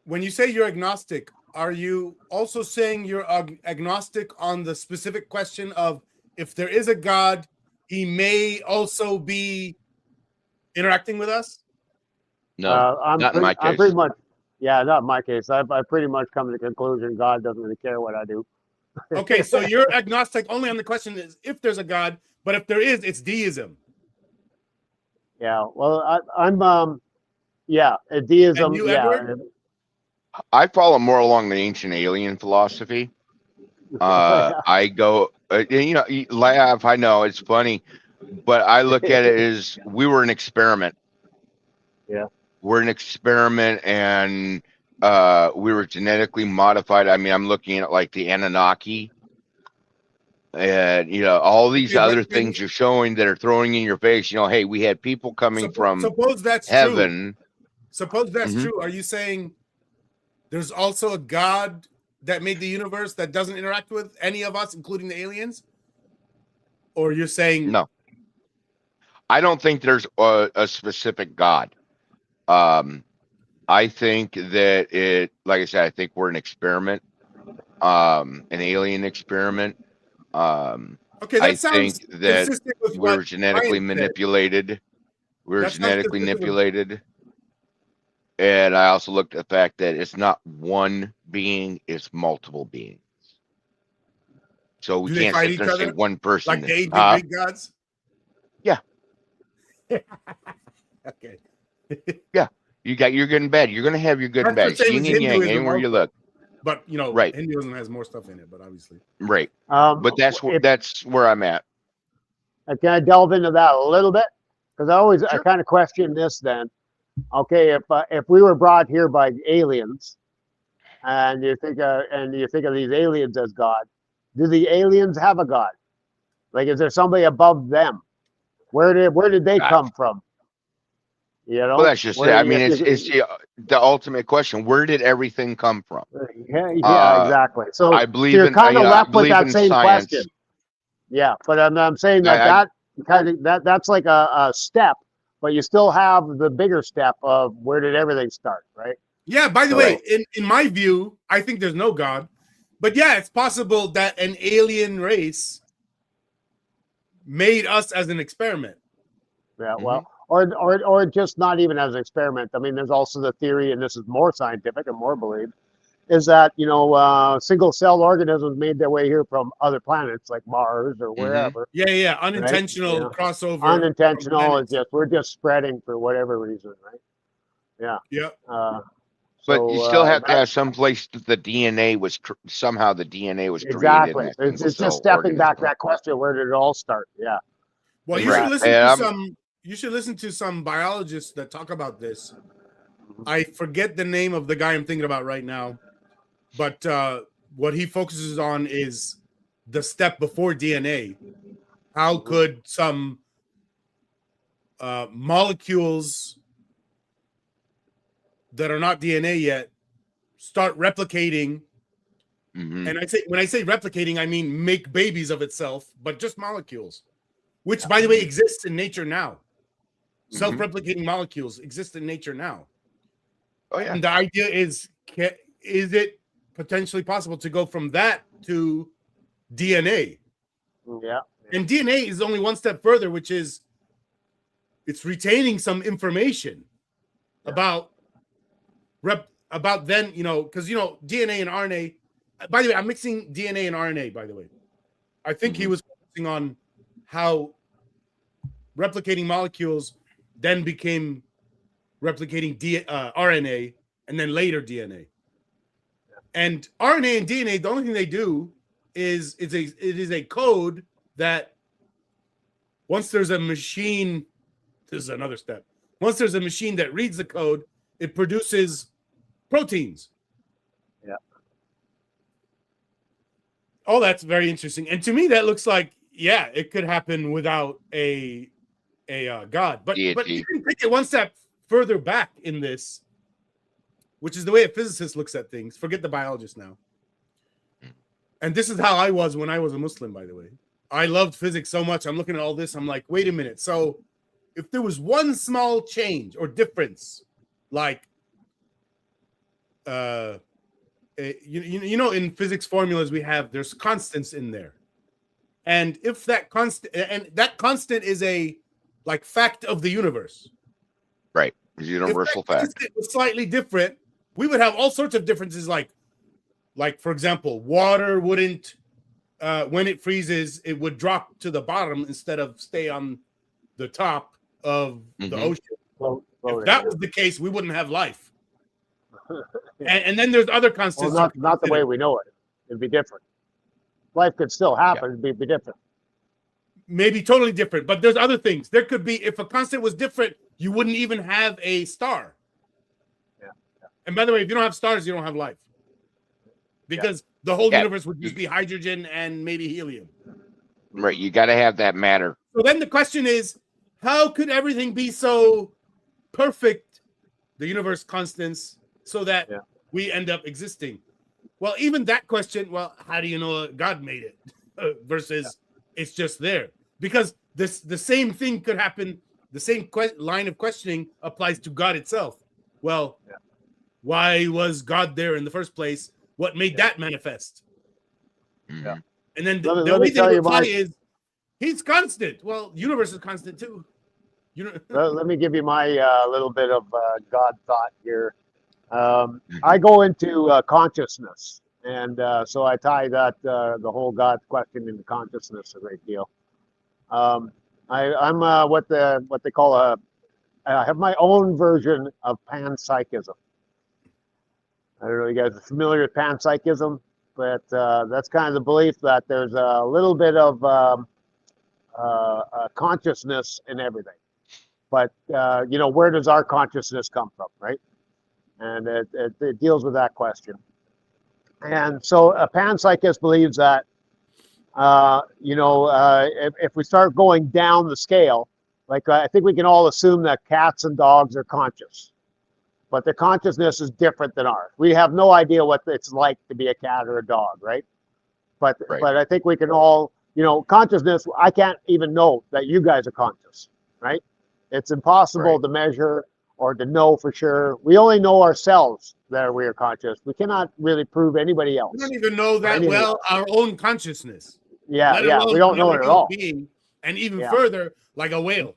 When you say you're agnostic, are you also saying you're agnostic on the specific question of if there is a God, he may also be interacting with us? No, not in my case. I'm pretty much, not in my case. I pretty much come to the conclusion God doesn't really care what I do. Okay, so you're agnostic only on the question is if there's a God, but if there is, it's deism. Yeah, well, I'm deism. And you, Edward? I follow more along the ancient alien philosophy. I go, you know, you laugh. I know it's funny, but I look at it as we were an experiment. Yeah, we're an experiment, and we were genetically modified. I mean, I'm looking at like the Anunnaki, and you know, all these other things you're showing that are throwing in your face. You know, hey, we had people coming from suppose that's heaven. True. Suppose that's true. Are you saying there's also a God that made the universe that doesn't interact with any of us, including the aliens? Or you're saying no? I don't think there's a specific God. I think that it, like I said, I think we're an experiment, an alien experiment. Okay, that I sounds think that consistent with we were what genetically Brian manipulated. said. We were genetically manipulated. And I also looked at the fact that it's not one being, it's multiple beings. So we can't sit there and say one person. Like the ancient Greek gods? Yeah. Okay. Yeah. You're good and bad. You're going to have your good and bad. Yin and yang, anywhere you look. But, you know, right. Hinduism has more stuff in it, but obviously. Right. But that's where I'm at. can I delve into that a little bit? Because I Sure. kind of question this. Then, okay, if we were brought here by aliens, and you think of these aliens as God, do the aliens have a God? Like, is there somebody above them? Where did they Uh, come from? You Well, know, that's just it. where I mean, if it's you, the ultimate question. Where did everything come from? yeah, Uh, exactly. So I believe you're in kind of I left with believe that in same question. science. Yeah, but I'm saying I that kind of that's like a step, but you still have the bigger step of where did everything start, right? Yeah, by the So way, in my view, I think there's no God. But yeah, it's possible that an alien race made us as an experiment. yeah, Mhm. well, or just not even as an experiment. I mean, there's also the theory, and this is more scientific and more believed, is that single-celled organisms made their way here from other planets like Mars or Mhm. wherever, Yeah, right? unintentional Yeah, crossover from unintentional. It's planets. just we're just spreading for whatever reason, right? Yeah. Yeah, Uh, But you so still have to that have some place that the DNA was somehow the DNA was created in exactly. that It's, single it's just cell stepping back organism. that question: where did it all start? Yeah, well, you should Right. exactly. listen And to I'm some. You should listen to some biologists that talk about this. Mhm. I forget the name of the guy I'm thinking about right now, but what he focuses on is the step before DNA. How Mhm. could some molecules that are not DNA yet start replicating? mhm. And when I say replicating, I mean make babies of itself, but just molecules, which, Yeah. by the way, Mhm. exists in nature now. Mhm. Self-replicating molecules exist in nature now. Oh yeah. And the idea is it potentially possible to go from that to DNA? Yeah. And DNA is only one step further, which is it's retaining some information Yeah. about about then, because DNA and RNA. By the way, I'm mixing DNA and RNA, by the way. I think he Mhm. was focusing on how replicating molecules then became replicating RNA and then later DNA. And RNA and DNA, the only thing they do is it is a code that once there's a machine, this is another step. Once there's a machine that reads the code, it produces proteins. Yeah. Oh, that's very interesting. And to me, that looks like, yeah, it could happen without a God. But Deity. even take it one step further back in this, which is the way a physicist looks at things. Forget the biologist now. And this is how I was when I was a Muslim, by the way. I loved physics so much. I'm looking at all this. I'm like, wait a minute. So if there was one small change or difference, like, in physics formulas there's constants in there. And if that constant is a like fact of the universe, Right. It's a if that universal fact. constant was slightly different, we would have all sorts of differences. Like for example, water wouldn't when it freezes, it would drop to the bottom instead of stay on the top of the Mhm. ocean. If Floating, that yeah. was the case, we wouldn't have life. And then there's other Well, constants. not the way we know it. It'd be different. Life could still happen. Yeah. It'd be different. Maybe totally different, but there's other things. There could be, if a constant was different, you wouldn't even have a star. Yeah. And by the way, if you don't have stars, you don't have life, because the whole Yeah. universe would just be hydrogen and maybe helium. Right. You got to have that matter. So then the question is, how could everything be so perfect, the universe constants, so that Yeah. we end up existing? Well, even that question, well, how do you know God made it versus it's just there? Because the same thing could happen. The same line of questioning applies to God itself. Well, why was God there in the first place? What made that manifest? Yeah. Mhm. And then Let the me way they tell you reply my is, he's constant. Well, universe is constant too. let me give you my little bit of God thought here. Mhm. I go into consciousness, and so I tie that the whole God question into consciousness a great deal. I'm what they call I have my own version of panpsychism. I don't know if you guys are familiar with panpsychism, but that's kind of the belief that there's a little bit of consciousness in everything. But where does our consciousness come from, right? And it deals with that question. And so a panpsychist believes that if we start going down the scale, like I think we can all assume that cats and dogs are conscious, but their consciousness is different than ours. We have no idea what it's like to be a cat or a dog, right? But I think we can all, consciousness. I can't even know that you guys are conscious, right? It's impossible to measure or to know for sure. We only know ourselves that we are conscious. We cannot really prove anybody else. We don't even know that well our own consciousness. Yeah, we don't know it at all. Being, and even further, like a whale.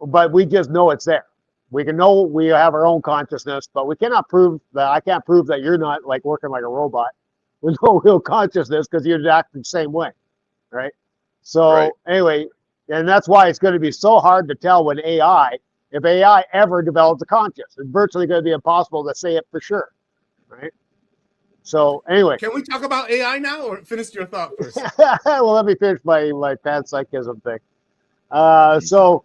But we just know it's there. We can know we have our own consciousness, but we cannot prove that. I can't prove that you're not like working like a robot with no real consciousness because you're acting the same way, right? So anyway, and that's why it's going to be so hard to tell when if AI ever develops a conscience. It's virtually going to be impossible to say it for sure, right? So anyway. Can we talk about AI now, or finish your thought first? Well, let me finish my panpsychism thing. So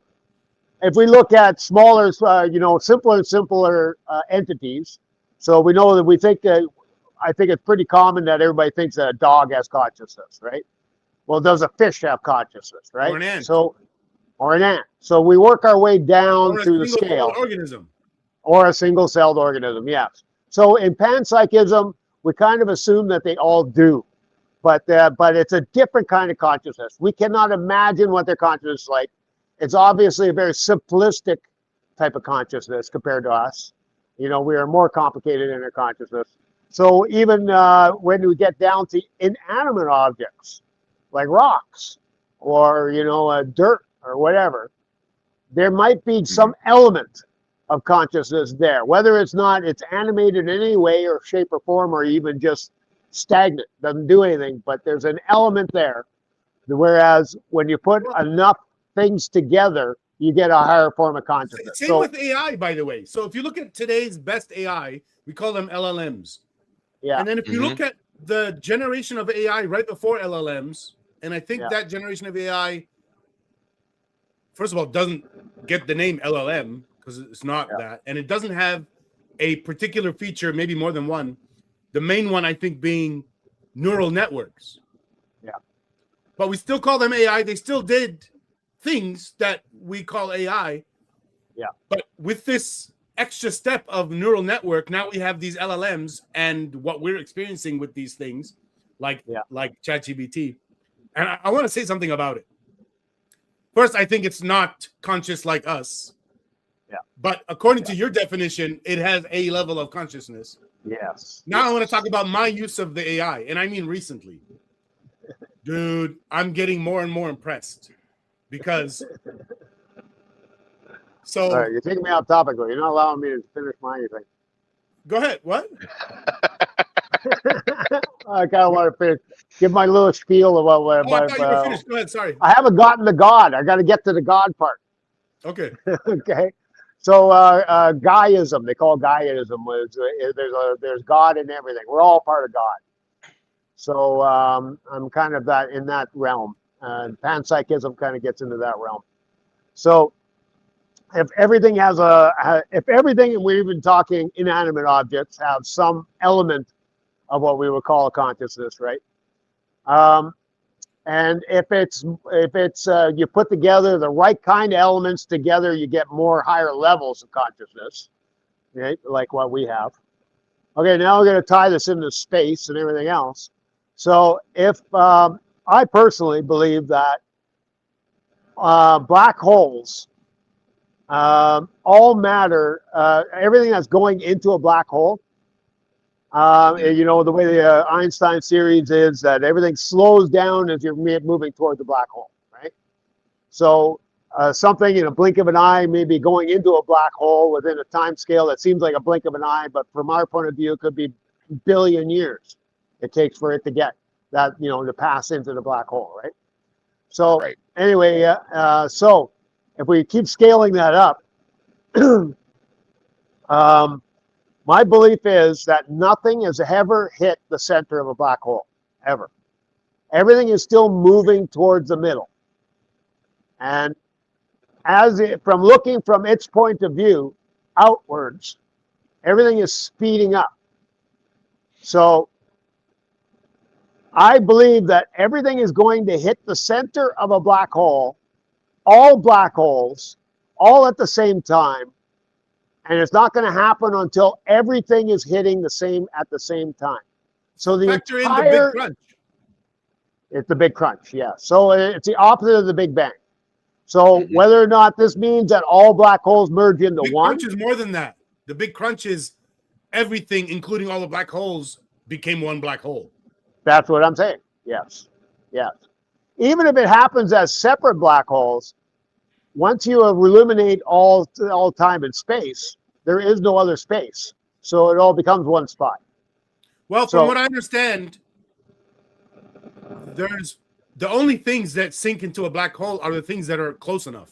if we look at smaller, simpler and simpler entities, so we know that I think it's pretty common that everybody thinks that a dog has consciousness, right? Well, does a fish have consciousness, right? Or an ant. Or an ant. So we work our way down through the scale. Organism. Or a single-celled organism, yes. So in panpsychism, we kind of assume that they all do, but it's a different kind of consciousness. We cannot imagine what their consciousness is like. It's obviously a very simplistic type of consciousness compared to us. We are more complicated in our consciousness. So even when we get down to inanimate objects, like rocks or, dirt or whatever, there might be some element of consciousness there, whether it's animated in any way or shape or form, or even just stagnant, doesn't do anything, but there's an element there. Whereas when you put enough things together, you get a higher form of consciousness. Same with AI, by the way. So if you look at today's best AI, we call them LLMs. Yeah. And then if you look at the generation of AI right before LLMs, and I think that generation of AI, first of all, doesn't get the name LLM because it's not that. And it doesn't have a particular feature, maybe more than one. The main one, I think, being neural networks. Yeah. But we still call them AI. They still did things that we call AI. Yeah. But with this extra step of neural network, now we have these LLMs, and what we're experiencing with these things, like ChatGPT. And I want to say something about it. First, I think it's not conscious like us. Yeah. But according to your definition, it has a level of consciousness. Yes. Now I want to talk about my use of the AI, and I mean recently. Dude, I'm getting more and more impressed because all right, you're taking me off topic, though. You're not allowing me to finish my thing. Go ahead. What? I kind of want to give my little spiel about what. I thought you were finished. Go ahead. Sorry. I haven't gotten to God. I got to get to the God part. Okay. Okay. So Gaiaism, they call Gaiaism, there's God in everything. We're all part of God. So I'm kind of in that realm. Panpsychism kind of gets into that realm. So if everything and we're even talking inanimate objects, have some element of what we would call a consciousness, right? And if it's you put together the right kind of elements together, you get more higher levels of consciousness, right? Like what we have. Okay, now we're going to tie this into space and everything else. So if I personally believe that black holes, all matter, everything that's going into a black hole, the way the Einstein series is that everything slows down as you're moving toward the black hole, right? So something in a blink of an eye may be going into a black hole within a time scale that seems like a blink of an eye, but from our point of view, it could be billion years it takes for it to get that, to pass into the black hole, right? So anyway, so if we keep scaling that up, my belief is that nothing has ever hit the center of a black hole, ever. Everything is still moving towards the middle. And from looking from its point of view outwards, everything is speeding up. So I believe that everything is going to hit the center of a black hole, all black holes, all at the same time. And it's not going to happen until everything is hitting at the same time. So the Factor in the entire, big crunch. it's the big crunch, yeah. So it's the opposite of the Big Bang. So whether or not this means that all black holes merge into Big one, crunch is more than that. The big crunch is everything, including all the black holes, became one black hole. that's what I'm saying. Yes, yes. Even if it happens as separate black holes, once you eliminate all time and space, there is no other space. So it all becomes one spot. Well, from what I understand, there's the only things that sink into a black hole are the things that are close enough.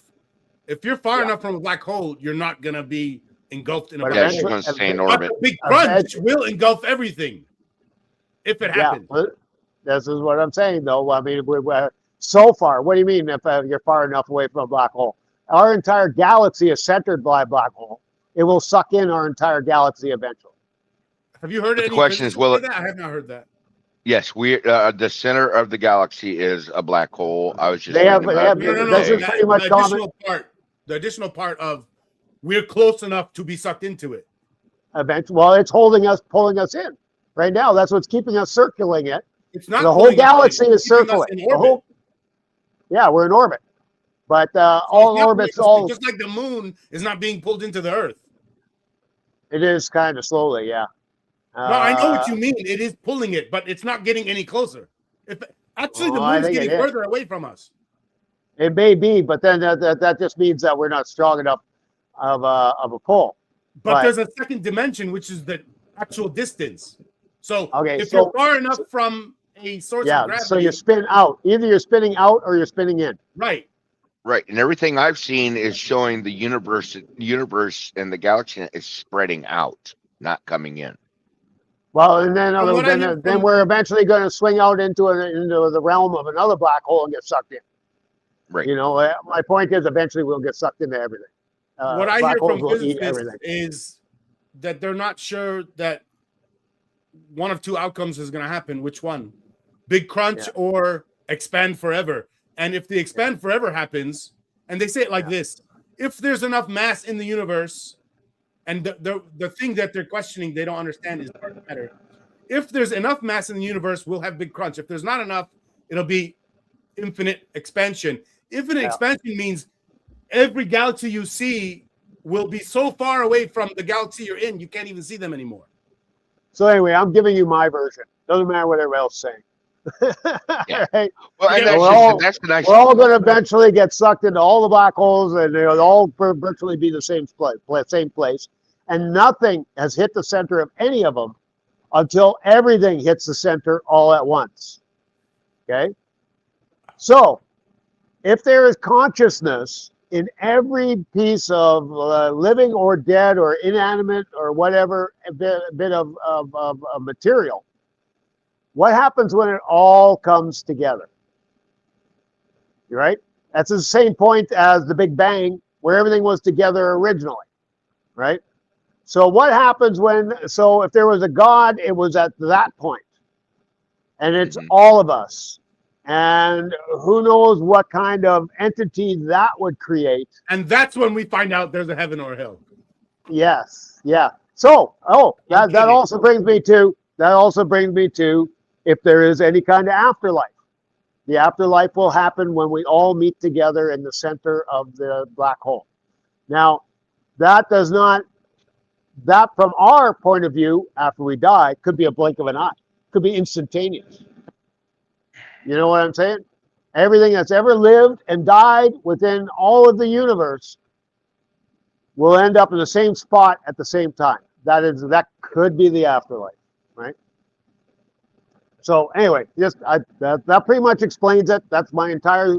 If you're far enough from a black hole, you're not going to be engulfed in a black hole. You're going to stay in But orbit. the big crunch will engulf everything if it happens. This is what I'm saying, though. I mean, so far, what do you mean if you're far enough away from a black hole? Our entire galaxy is centered by a black hole. It will suck in our entire galaxy eventually. Have you heard any question is, will it? That? I have not heard that. Yes, the center of the galaxy is a black hole. I was just They have No. This is pretty much The additional part of we're close enough to be sucked into it. Eventually, well, it's pulling us in right now. That's what's keeping us circling it. It's not the whole galaxy is circling. Yeah, we're in orbit, but all orbits, just like the moon is not being pulled into the Earth. It is kind of slowly, yeah. No, I know what you mean. It is pulling it, but it's not getting any closer. Actually, the moon is getting further away from us. It may be, but then that just means that we're not strong enough of a pull. But there's a second dimension, which is the actual distance. So if you're far enough from a source of gravity, so you spin out. Either you're spinning out or you're spinning in. Right. Right, and everything I've seen is showing the universe and the galaxy is spreading out, not coming in. Well, and then we're eventually going to swing out into the realm of another black hole and get sucked in. Right. You know, my point is eventually we'll get sucked into everything. What I hear from physicists is that they're not sure that one of two outcomes is going to happen. Which one? Big crunch or expand forever? And if the expand forever happens, and they say it like this, if there's enough mass in the universe, and the thing that they're questioning, they don't understand is part of the matter. If there's enough mass in the universe, we'll have big crunch. If there's not enough, it'll be infinite expansion. Infinite expansion means every galaxy you see will be so far away from the galaxy you're in, you can't even see them anymore. So anyway, I'm giving you my version. Doesn't matter what everybody else is saying. Right? Well, that's the nice. We're all going to eventually get sucked into all the black holes, and they'll all virtually be the same place. And nothing has hit the center of any of them until everything hits the center all at once. Okay? So, if there is consciousness in every piece of living or dead or inanimate or whatever bit of material, what happens when it all comes together? Right? That's the same point as the Big Bang, where everything was together originally, right? So what happens if there was a God, it was at that point. And it's all of us. And who knows what kind of entity that would create. And that's when we find out there's a heaven or a hell. Yes, yeah. So, that also brings me to if there is any kind of afterlife. The afterlife will happen when we all meet together in the center of the black hole. Now, that from our point of view, after we die, could be a blink of an eye. Could be instantaneous. You know what I'm saying? Everything that's ever lived and died within all of the universe will end up in the same spot at the same time. That could be the afterlife, right? So anyway, that pretty much explains it. That's my entire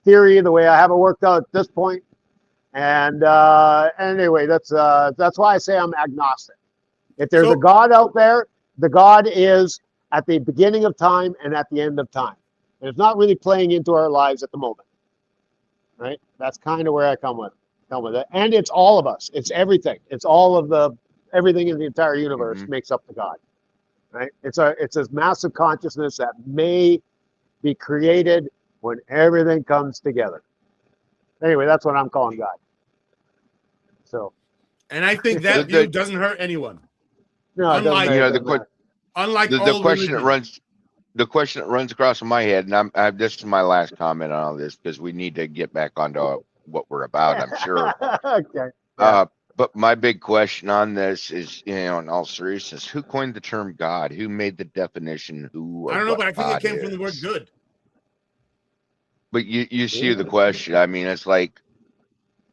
theory, the way I have it worked out at this point. And anyway, that's why I say I'm agnostic. If there's a God out there, the God is at the beginning of time and at the end of time. And it's not really playing into our lives at the moment. right? That's kind of where I come with it. And it's all of us. It's everything. It's all of the everything in the entire universe makes up the God, right? It's a massive consciousness that may be created when everything comes together. Anyway, that's what I'm calling God. So, and I think that view doesn't hurt anyone. no, it doesn't matter. Unlike the all question religions. the question that runs across my head, and this is my last comment on all this because we need to get back onto what we're about, I'm sure. Okay. Yeah. But my big question on this is, in all seriousness, who coined the term God? Who made the definition? I don't know, but I think it came from the word good. But you see the question. I mean, it's like,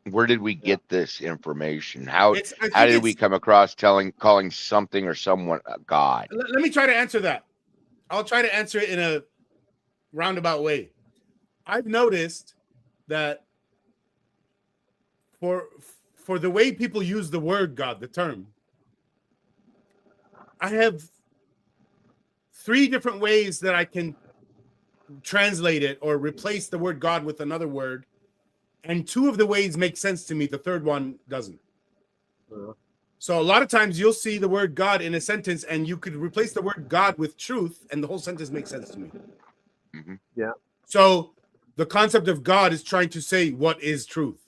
where did we get this information? How did we come across calling something or someone a God? Let me try to answer that. I'll try to answer it in a roundabout way. I've noticed that for the way people use the word God, the term, I have 3 different ways that I can translate it or replace the word God with another word. And 2 of the ways make sense to me. The third one doesn't. So a lot of times you'll see the word God in a sentence and you could replace the word God with truth and the whole sentence makes sense to me. Yeah. So the concept of God is trying to say what is truth.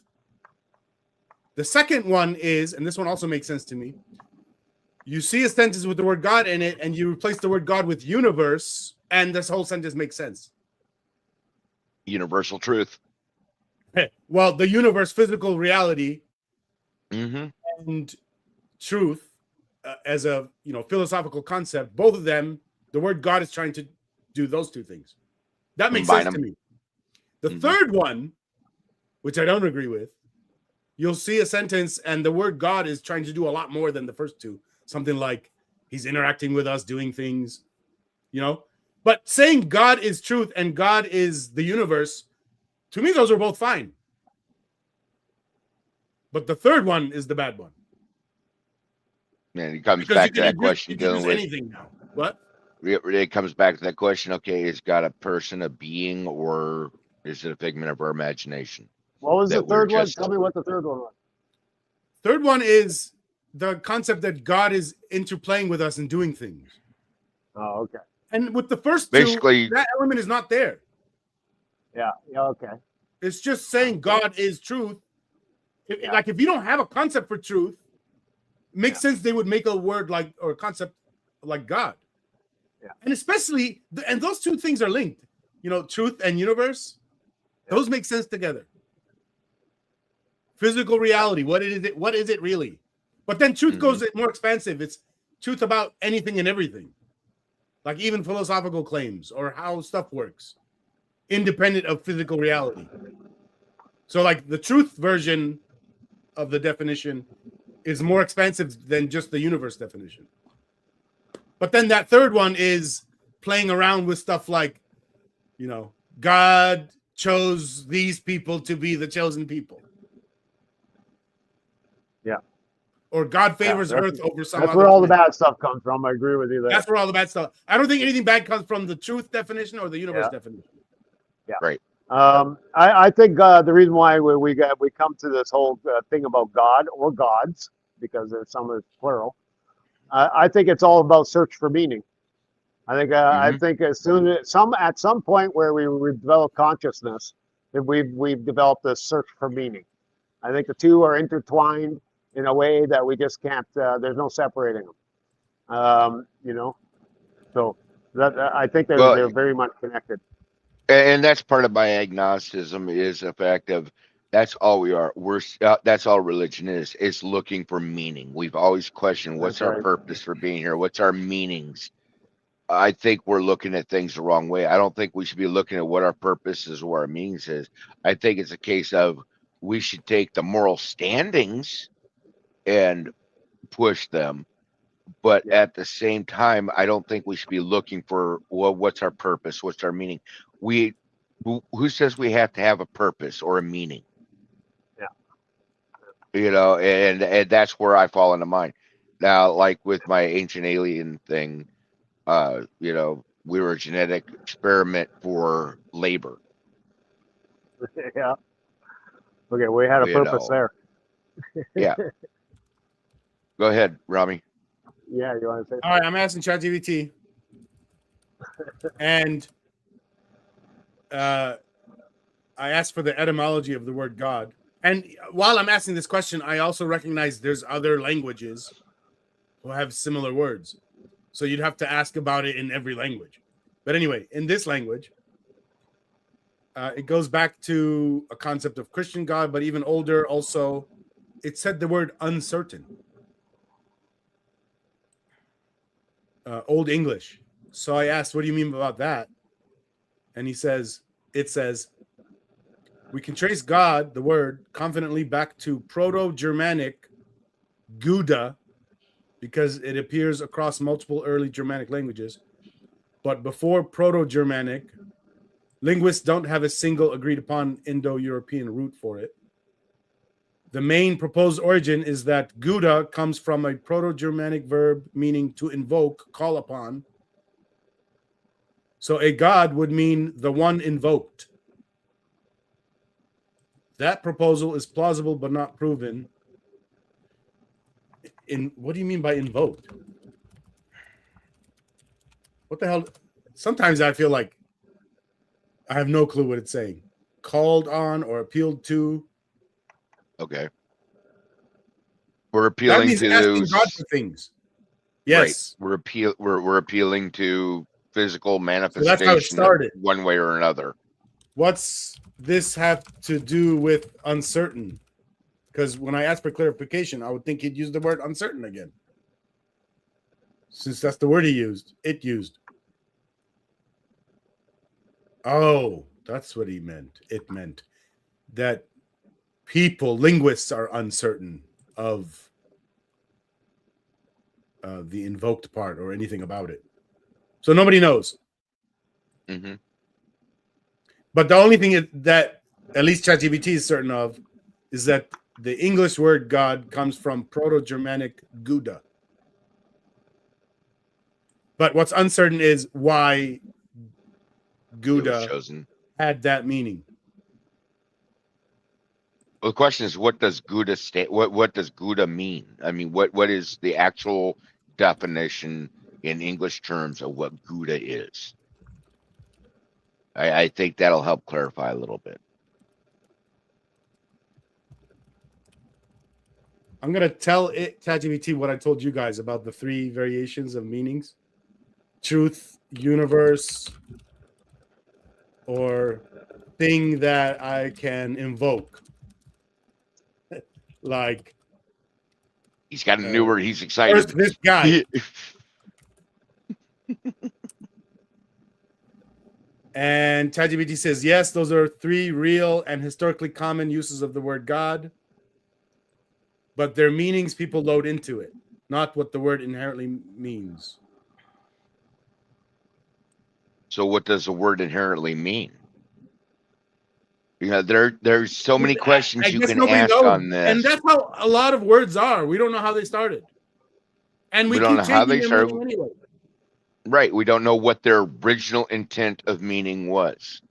The second one is, and this one also makes sense to me, you see a sentence with the word God in it and you replace the word God with universe and this whole sentence makes sense. Universal truth. Well, the universe, physical reality, and truth as a philosophical concept, both of them, the word God is trying to do those 2 things. That makes sense to me. The third one, which I don't agree with, you'll see a sentence and the word God is trying to do a lot more than the first 2. Something like he's interacting with us, doing things, But saying God is truth and God is the universe, to me, those are both fine. But the third one is the bad one. And it comes back to that question dealing with anything now. What? It comes back to that question. Okay, is God a person, a being, or is it a figment of our imagination? What was the third one? Tell me what the third one was. Third one is the concept that God is interplaying with us and doing things. Oh, okay. And with the first basically, 2, that element is not there. Yeah. Okay. It's just saying God is truth. Like if you don't have a concept for truth, it makes sense they would make a word like or a concept like God. Yeah. And especially, and those 2 things are linked. Truth and universe, those make sense together. Physical reality, what is it? What is it really? But then truth goes more expansive. It's truth about anything and everything. Like even philosophical claims or how stuff works, independent of physical reality. So like the truth version of the definition is more expansive than just the universe definition. But then that third one is playing around with stuff like, God chose these people to be the chosen people. Yeah. Or God favors Earth over some. That's where all the bad stuff comes from. I agree with you there. That's where all the bad stuff. I don't think anything bad comes from the truth definition or the universe definition. Yeah. Right. I think the reason why we come to this whole thing about God or gods, because there's some is plural. I think it's all about search for meaning. I think as soon as at some point where we develop consciousness, we've developed this search for meaning. I think the 2 are intertwined in a way that we just can't. There's no separating them. So that I think they're very much connected. And that's part of my agnosticism is the fact of that's all we are. That's all religion is. It's looking for meaning. We've always questioned what's our purpose for being here. What's our meanings? I think we're looking at things the wrong way. I don't think we should be looking at what our purpose is or our meanings is. I think it's a case of we should take the moral standings and push them. But at the same time, I don't think we should be looking for, well, what's our purpose? What's our meaning? Who says we have to have a purpose or a meaning? Yeah. And that's where I fall into mine. Now, like with my ancient alien thing, we were a genetic experiment for labor. Yeah. Okay, we had a purpose there. Yeah. Go ahead, Rami. Yeah, you want to say? All right, I'm asking ChatGPT, and I asked for the etymology of the word God. And while I'm asking this question, I also recognize there's other languages who have similar words. So you'd have to ask about it in every language. But anyway, in this language, it goes back to a concept of Christian God, but even older also, it said the word uncertain. Old English. So I asked, what do you mean about that? And it says, we can trace God, the word, confidently back to Proto-Germanic Gouda, because it appears across multiple early Germanic languages. But before Proto-Germanic, linguists don't have a single agreed upon Indo-European root for it. The main proposed origin is that Gouda comes from a Proto-Germanic verb meaning to invoke, call upon. So a god would mean the one invoked. That proposal is plausible but not proven. What do you mean by invoked? What the hell? Sometimes I feel like I have no clue what it's saying. Called on or appealed to. Okay. We're appealing that means to asking those God for things. Yes. Right. We're appealing to physical manifestation, so that's how it started. One way or another. What's this have to do with uncertain? Because when I asked for clarification, I would think he'd use the word uncertain again. Since that's the word it used. Oh, that's what he meant. It meant that linguists are uncertain of the invoked part or anything about it. So nobody knows. Mm-hmm. But the only thing that at least ChatGPT is certain of is that the English word God comes from Proto-Germanic Gouda. But what's uncertain is why Gouda had that meaning. Well, the question is, what does Gouda what does Gouda mean? I mean, what is the actual definition in English terms of what Gouda is? I think that'll help clarify a little bit. I'm going to tell ChatGPT what I told you guys about the 3 variations of meanings. Truth, universe, or thing that I can invoke. Like, he's got a new word. He's excited. First, this guy. And ChatGPT says, yes, those are 3 real and historically common uses of the word God. But their meanings people load into it, not what the word inherently means. So what does the word inherently mean? You know, there's so many questions you can ask on this. And that's how a lot of words are. We don't know how they started. And we don't know how they started anyway. Right. We don't know what their original intent of meaning was.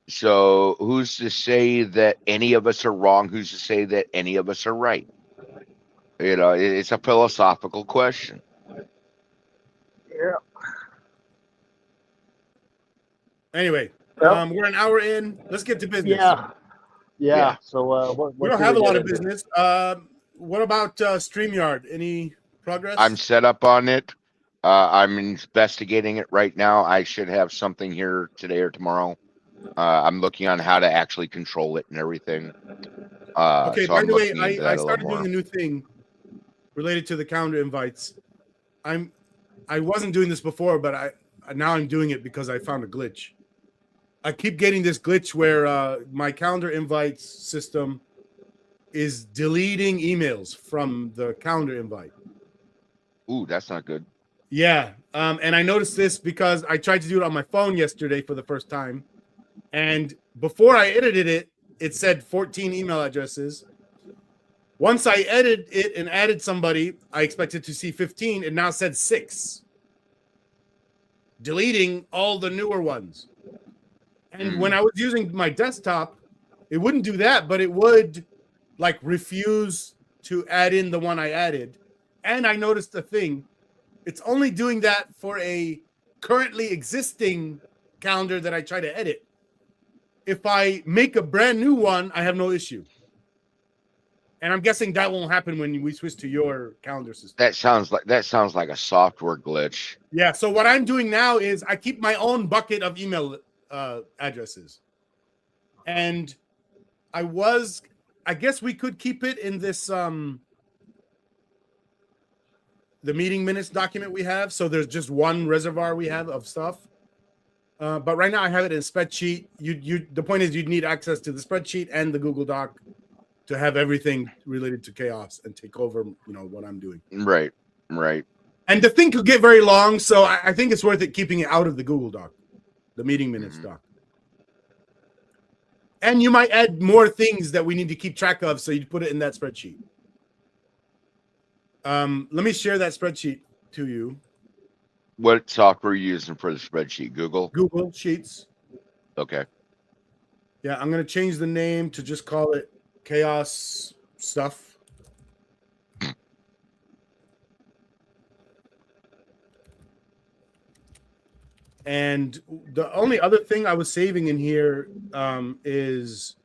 So who's to say that any of us are wrong? Who's to say that any of us are right? You know, it's a philosophical question. Yeah. Anyway, we're an hour in. Let's get to business. Yeah. So we don't have a lot of business. What about StreamYard? Any progress? I'm set up on it. I'm investigating it right now. I should have something here today or tomorrow. I'm looking on how to actually control it and everything. Okay, so by the way, I started doing a new thing related to the calendar invites. I wasn't doing this before, but now I'm doing it because I found a glitch. I keep getting this glitch where my calendar invites system is deleting emails from the calendar invite. Ooh, that's not good. Yeah, and I noticed this because I tried to do it on my phone yesterday for the first time. And before I edited it, it said 14 email addresses. Once I edited it and added somebody, I expected to see 15. It now said 6. Deleting all the newer ones. And when I was using my desktop, It wouldn't do that, but it would like refuse to add in the one I added. And I noticed a thing. It's only doing that for a currently existing calendar that I try to edit. If I make a brand new one, I have no issue. And I'm guessing that won't happen when we switch to your calendar system. That sounds like a software glitch. Yeah. So what I'm doing now is I keep my own bucket of email addresses, and I guess we could keep it in this the meeting minutes document we have. So there's just one reservoir we have of stuff. But right now I have it in a spreadsheet. The point is you'd need access to the spreadsheet and the Google Doc to have everything related to KAOS and take over, what I'm doing. Right. And the thing could get very long, so I think it's worth it keeping it out of the Google Doc, the meeting minutes doc. And you might add more things that we need to keep track of, so you put it in that spreadsheet. Let me share that spreadsheet to you. What software are you using for the spreadsheet? Google Sheets. Okay. Yeah, I'm going to change the name to just call it KAOS Stuff. And the only other thing I was saving in here is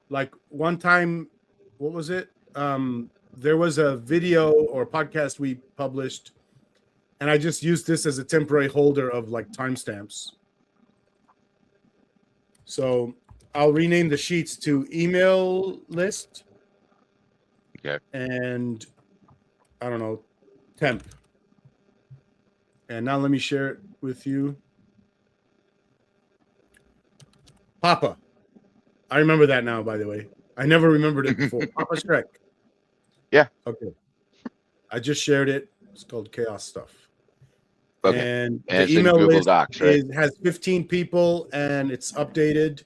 like one time, what was it? There was a video or podcast we published, and I just used this as a temporary holder of like timestamps. So I'll rename the sheets to email list. Okay. And I don't know, temp. And now let me share it with you. Papa. I remember that now, by the way. I never remembered it before. Papa Shrek. Yeah. Okay. I just shared it. It's called KAOS Stuff. Okay. And And the email Google list Docs, right? has 15 people, and it's updated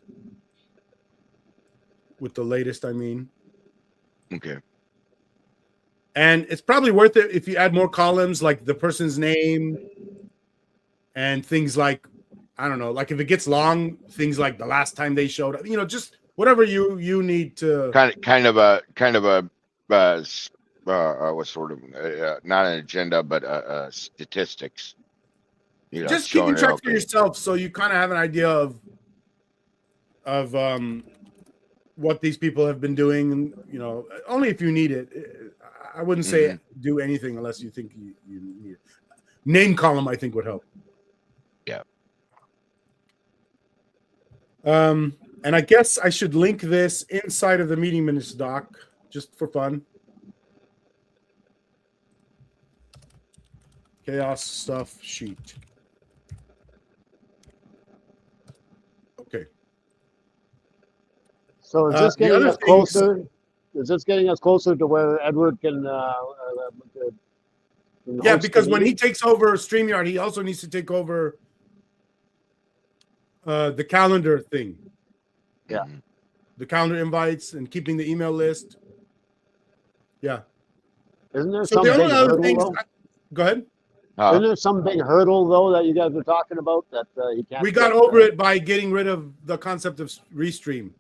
with the latest, I mean. Okay. And it's probably worth it if you add more columns, like the person's name and things like, I don't know, like if it gets long, things like the last time they showed up, just whatever you need to kind of a what sort of not an agenda, but statistics. Just keeping track for yourself, so you kind of have an idea of what these people have been doing, and only if you need it. I wouldn't say do anything unless you think you need it. Name column, I think, would help. Yeah. And I guess I should link this inside of the meeting minutes doc just for fun. KAOS Stuff sheet. Okay. So is this getting us closer? Is this getting us closer to where Edward can? Yeah, because when he takes over StreamYard, he also needs to take over the calendar thing. Yeah. The calendar invites and keeping the email list. Yeah. Isn't there So some the big only other hurdle, things. though? Go ahead. Isn't there some big hurdle though that you guys were talking about that he can't? We got over it by getting rid of the concept of restream.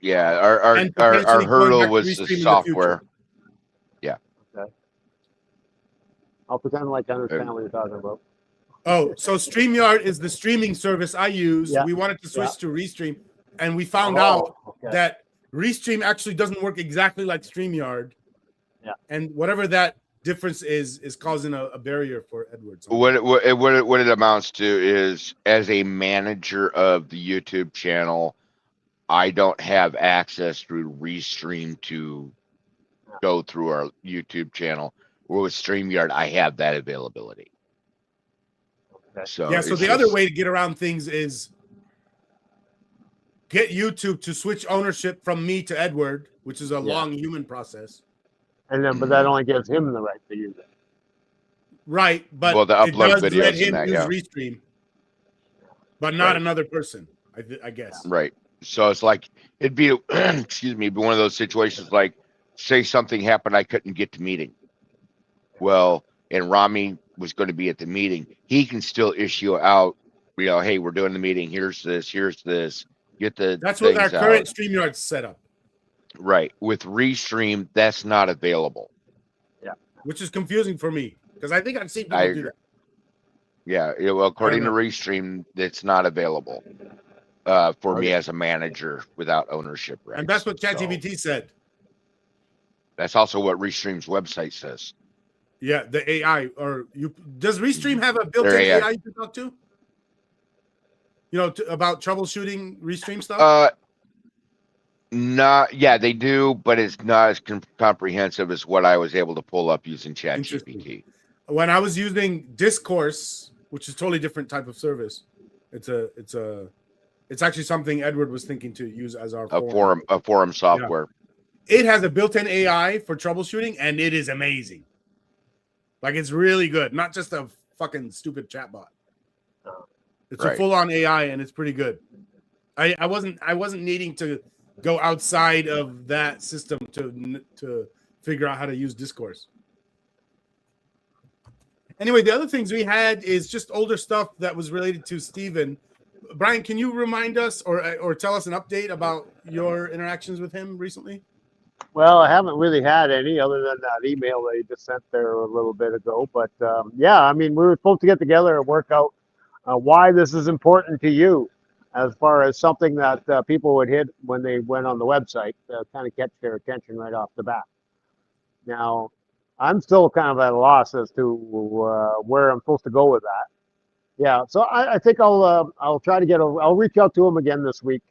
Yeah, our hurdle was the software. Yeah. Okay. I'll pretend like I understand what you're talking about. Oh, so StreamYard is the streaming service I use. Yeah. We wanted to switch to Restream, and we found out that Restream actually doesn't work exactly like StreamYard. Yeah. And whatever that difference is causing a barrier for Edwards. What it amounts to is, as a manager of the YouTube channel, I don't have access through Restream to go through our YouTube channel. Where with StreamYard, I have that availability. Okay. So the other way to get around things is get YouTube to switch ownership from me to Edward, which is a long human process. And then, but that only gives him the right to use it. Right, but the upload it does videos let him and use Restream, but not another person, I guess. Right. So it's like it'd be, excuse me, one of those situations like, say something happened, I couldn't get to meeting. Well, and Rami was going to be at the meeting. He can still issue out, hey, we're doing the meeting. Here's this. get the That's what our things current out. StreamYard's set up, Right. With Restream, that's not available. which is confusing for me because I think I've seen I people do that. Yeah, well, according to know. Restream, it's not available for me as a manager without ownership rights. And that's what So, ChatGPT said. that's also what Restream's website says. Yeah, the AI does Restream have a built-in Their AI. AI you can talk to? You know, about troubleshooting Restream stuff? Yeah, they do, but it's not as comprehensive as what I was able to pull up using ChatGPT. When I was using Discourse, which is a totally different type of service, it's actually something Edward was thinking to use as our forum software. Yeah. It has a built-in AI for troubleshooting, and it is amazing. Like, it's really good, not just a fucking stupid chatbot. It's a full-on AI, and it's pretty good. I wasn't needing to go outside of that system to figure out how to use Discourse. Anyway, the other things we had is just older stuff that was related to Steven. Brian, can you remind us or tell us an update about your interactions with him recently? Well, I haven't really had any other than that email that he just sent there a little bit ago. But yeah, I mean, we were supposed to get together and work out why this is important to you, as far as something that people would hit when they went on the website, kind of catch their attention right off the bat. Now, I'm still kind of at a loss as to where I'm supposed to go with that. Yeah, so I think I'll try to I'll reach out to him again this week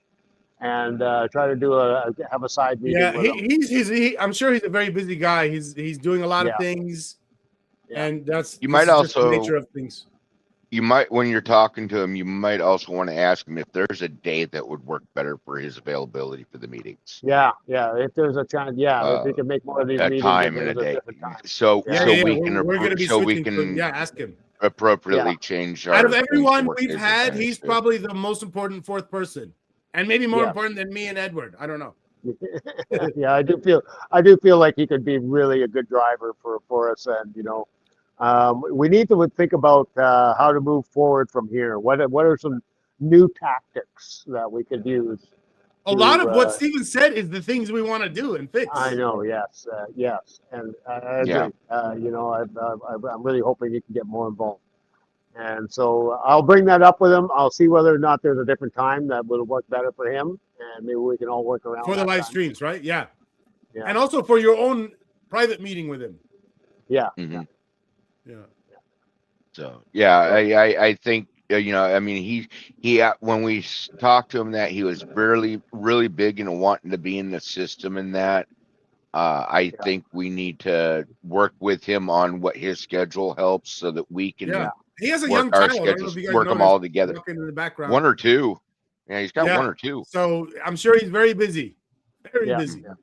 and try to have a side meeting. Yeah, with him. I'm sure he's a very busy guy. He's doing a lot of things, and that's just the nature of things. You might, when you're talking to him, you might also want to ask him if there's a day that would work better for his availability for the meetings. Yeah. If there's a chance, if he can make more of these meetings, time in a day. So we're going to be switching. Ask him. Appropriately change. Out of everyone we've had, he's probably the most important fourth person, and maybe more important than me and Edward. I don't know. Yeah, I do feel like he could be really a good driver for us, and we need to think about how to move forward from here. What are some new tactics that we could use? A lot of what Steven said is the things we want to do and fix. I know, yes, and I agree. I'm really hoping he can get more involved, and so I'll bring that up with him. I'll see whether or not there's a different time that will work better for him, and maybe we can all work around for the live streams, right? Yeah, and also for your own private meeting with him. Yeah. Mm-hmm. Yeah. So I think I mean he when we talked to him that he was really big into wanting to be in the system and that I think we need to work with him on what his schedule helps so that we can he has a young child. Work them all together. In the background. One or two. Yeah, he's got one or two. So I'm sure he's very busy. Very busy. Yeah.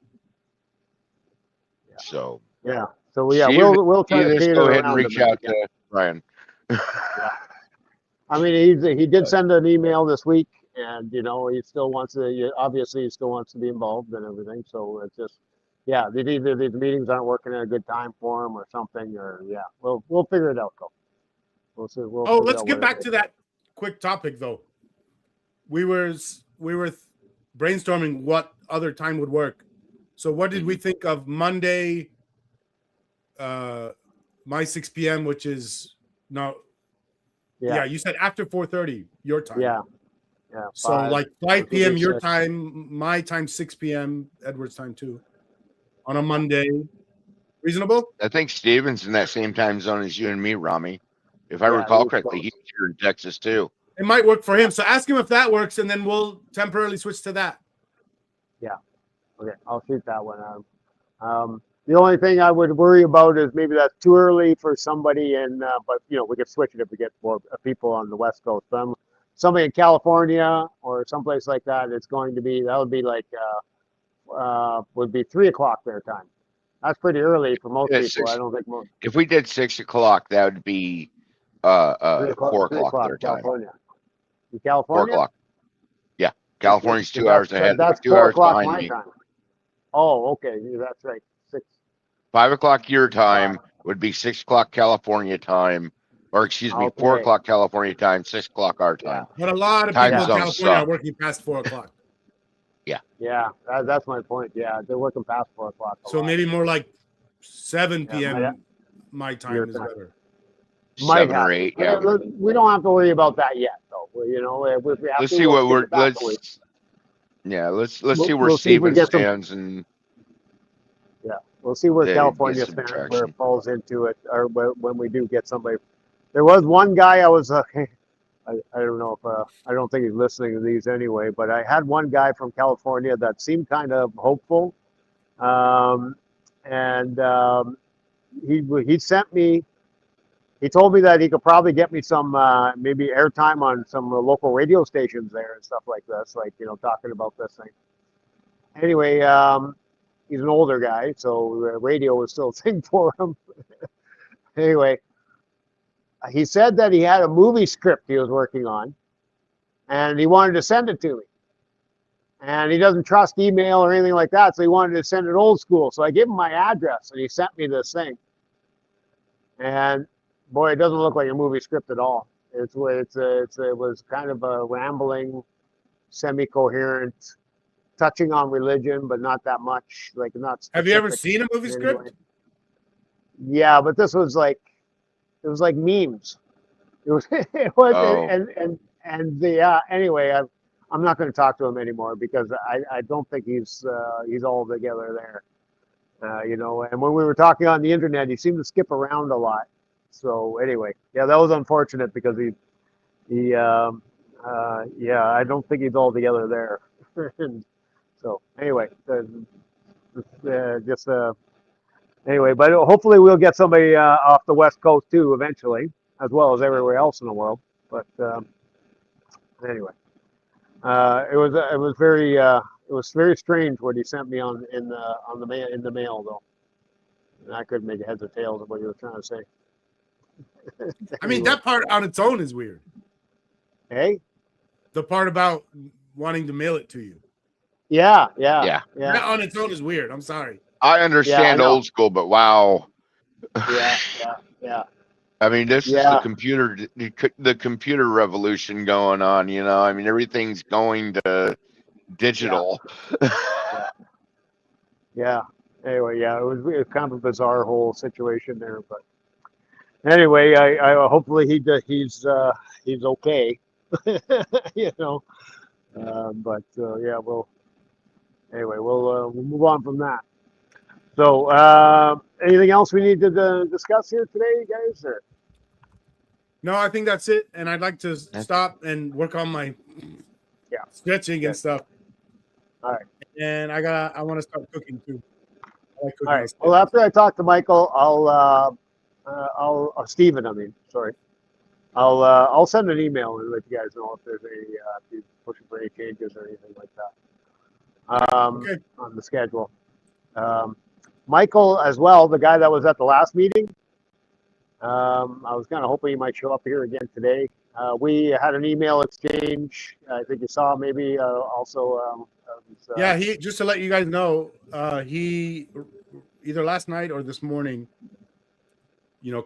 So So we'll try to go ahead and reach out to Brian. I mean, he did send an email this week, and he still wants to. Obviously, he still wants to be involved and everything. So it's just, either these meetings aren't working at a good time for him or something, or we'll figure it out though. We'll see. Let's get back to that quick topic though. We were brainstorming what other time would work. So what did we think of Monday? My 6 p.m., which is you said after 4:30 your time. Yeah. So like 5 p.m. your time, my time 6 p.m. Edward's time too, on a Monday. Reasonable? I think Steven's in that same time zone as you and me, Rami. If I recall correctly, he's here in Texas too. It might work for him. So ask him if that works, and then we'll temporarily switch to that. Yeah. Okay, I'll shoot that one out. The only thing I would worry about is maybe that's too early for somebody, but we could switch it if we get more people on the West Coast. But somebody in California or someplace like that, would be like would be 3 o'clock their time. That's pretty early for most people. I don't think most. If we did 6 o'clock, that would be 4 o'clock their time. California. In California? 4 o'clock. Yeah, California's 2 hours ahead. That's 2 4 hours o'clock behind my me. time. Oh, okay. That's right. 5 o'clock your time would be 6 o'clock California time, or excuse me, 4 o'clock California time, 6 o'clock our time. But a lot of people in California are working past 4 o'clock. Yeah, that's my point. Yeah, they're working past 4 o'clock. So maybe more like 7 Yeah, p.m. my your time is time. better. Might 7 have or to. 8. Yeah. We don't have to worry about that yet, though. You know, if we have Let's to, see we'll what kick we're it back a week. let's see where We'll see if we Steven get some. stands and Yeah, we'll see where get California some stands, where it traction. falls into it, or when we do get somebody. There was one guy I was. I don't know if I don't think he's listening to these anyway, but I had one guy from California that seemed kind of hopeful, and he sent me. He told me that he could probably get me some maybe airtime on some local radio stations there and stuff like this, like talking about this thing. Anyway, he's an older guy, so radio was still a thing for him. Anyway, he said that he had a movie script he was working on, and he wanted to send it to me. And he doesn't trust email or anything like that, so he wanted to send it old school. So I gave him my address, and he sent me this thing. And boy, it doesn't look like a movie script at all. It was kind of a rambling, semi-coherent, touching on religion, but not that much. Like not specific. Have you ever seen a movie anyway. script? Yeah, but this was like memes. It was anyway, I'm not going to talk to him anymore because I don't think he's all together there. And when we were talking on the internet, he seemed to skip around a lot. So anyway, yeah, that was unfortunate because I don't think he's all together there. And so anyway, anyway, but hopefully we'll get somebody off the West Coast too eventually, as well as everywhere else in the world. But anyway, it was very strange what he sent me in the mail though. And I couldn't make heads or tails of what he was trying to say. I mean, that part on its own is weird. Hey? The part about wanting to mail it to you. Yeah. That on its own is weird. I'm sorry. I understand old school, but wow. Yeah. I mean, this is the computer revolution going on. I mean, everything's going to digital. Yeah. Anyway, yeah, it was kind of a bizarre whole situation there, but anyway, I hopefully he's okay. But yeah, we'll move on from that. So, anything else we need to discuss here today, guys? Or? No, I think that's it. And I'd like to stop and work on my stretching and stuff. All right. And I want to start cooking too. I like cooking. All right. Well, after I talk to Michael, Steven, I'll send an email and let you guys know if there's if you're pushing for any changes or anything like that. On the schedule. Michael as well, the guy that was at the last meeting. I was kind of hoping he might show up here again today. We had an email exchange. I think you saw maybe also. He just to let you guys know, he either last night or this morning,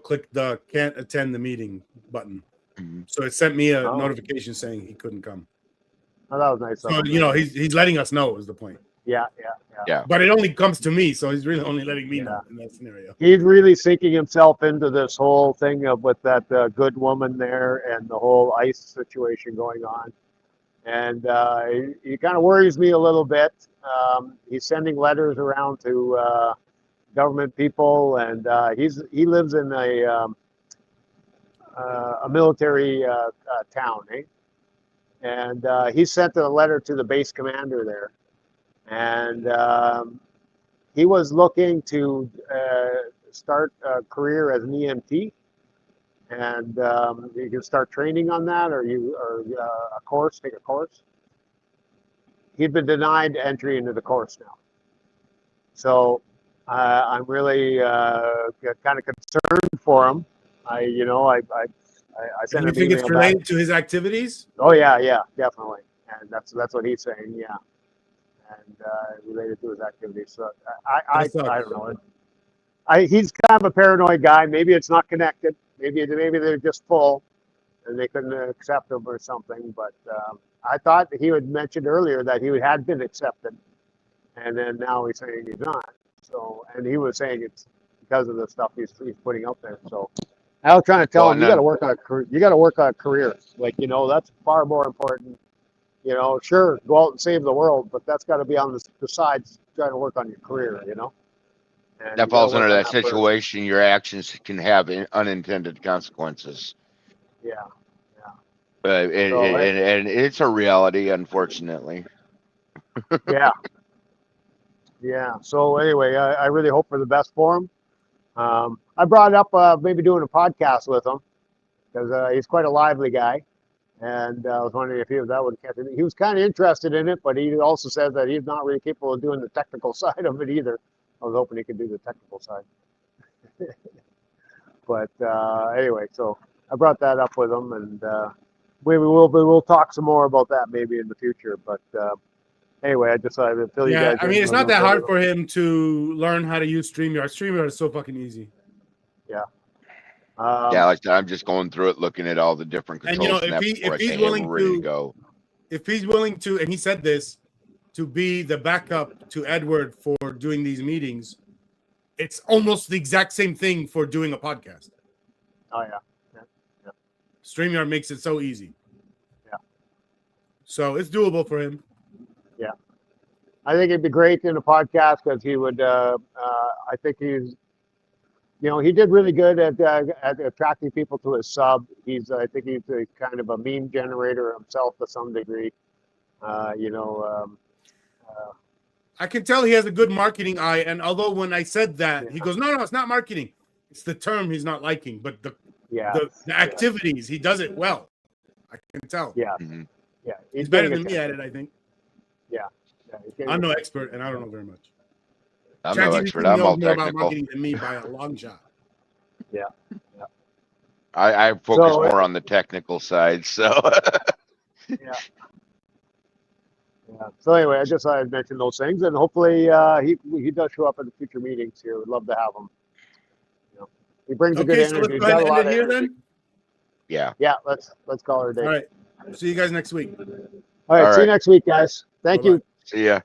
clicked the can't attend the meeting button. Mm-hmm. So it sent me a notification saying he couldn't come. Oh, that was nice. So he's letting us know is the point. Yeah. But it only comes to me, so he's really only letting me know in that scenario. He's really sinking himself into this whole thing with that good woman there and the whole ICE situation going on. And he kind of worries me a little bit. He's sending letters around to government people, and he lives in a military town, eh? And he sent a letter to the base commander there, and he was looking to start a career as an EMT, and you can start training on that, or take a course. He'd been denied entry into the course now, so I'm really kind of concerned for him. I sent him an email. You think it's related to his activities? Oh yeah, definitely, and that's what he's saying. Yeah, and related to his activities. So I don't know. He's kind of a paranoid guy. Maybe it's not connected. Maybe they're just full, and they couldn't accept him or something. But I thought he had mentioned earlier that he had been accepted, and then now he's saying he's not. So, and he was saying it's because of the stuff he's putting out there. So, I was trying to tell him you got to work on a career. Like, you know, that's far more important. You know, sure, go out and save the world, but that's got to be on the sides trying to work on your career. You know. And that you gotta falls work under on that first. situation. Your actions can have unintended consequences. Yeah. And it's a reality, unfortunately. Yeah. Yeah. So anyway, I really hope for the best for him. I brought up maybe doing a podcast with him because he's quite a lively guy, and I was wondering if that would catch him. He was kind of interested in it, but he also said that he's not really capable of doing the technical side of it either. I was hoping he could do the technical side. But anyway, so I brought that up with him, and we'll talk some more about that maybe in the future. But anyway, I decided to fill you guys. I mean, it's not that hard for him to learn how to use StreamYard. StreamYard is so fucking easy. Yeah. Yeah, like I'm just going through it, looking at all the different controls. And you know, if he's willing to, and he said this, to be the backup to Edward for doing these meetings, it's almost the exact same thing for doing a podcast. Oh yeah. StreamYard makes it so easy. Yeah. So it's doable for him. Yeah. I think it'd be great in a podcast because he would. I think he's. You know, he did really good at attracting people to his sub. I think he's a kind of a meme generator himself to some degree. You know. I can tell he has a good marketing eye, and although when I said that, he goes, "No, it's not marketing. It's the term he's not liking, but the activities he does it well. I can tell. Yeah, Mm-hmm. Yeah, he's better than me at it. I think. Yeah, I'm no expert, and I don't know very much. I'm no expert. I'm all more technical. about marketing than me by a long shot. Yeah. I focus more on the technical side, so. Yeah. So anyway, I just thought I'd mention those things, and hopefully he does show up at the future meetings here. We'd love to have him. You know, he brings a good energy. So let's go ahead and end it here then. Yeah. Yeah. Let's call her a day. All right. See you guys next week. All right. See you next week, guys. Thank you. See ya.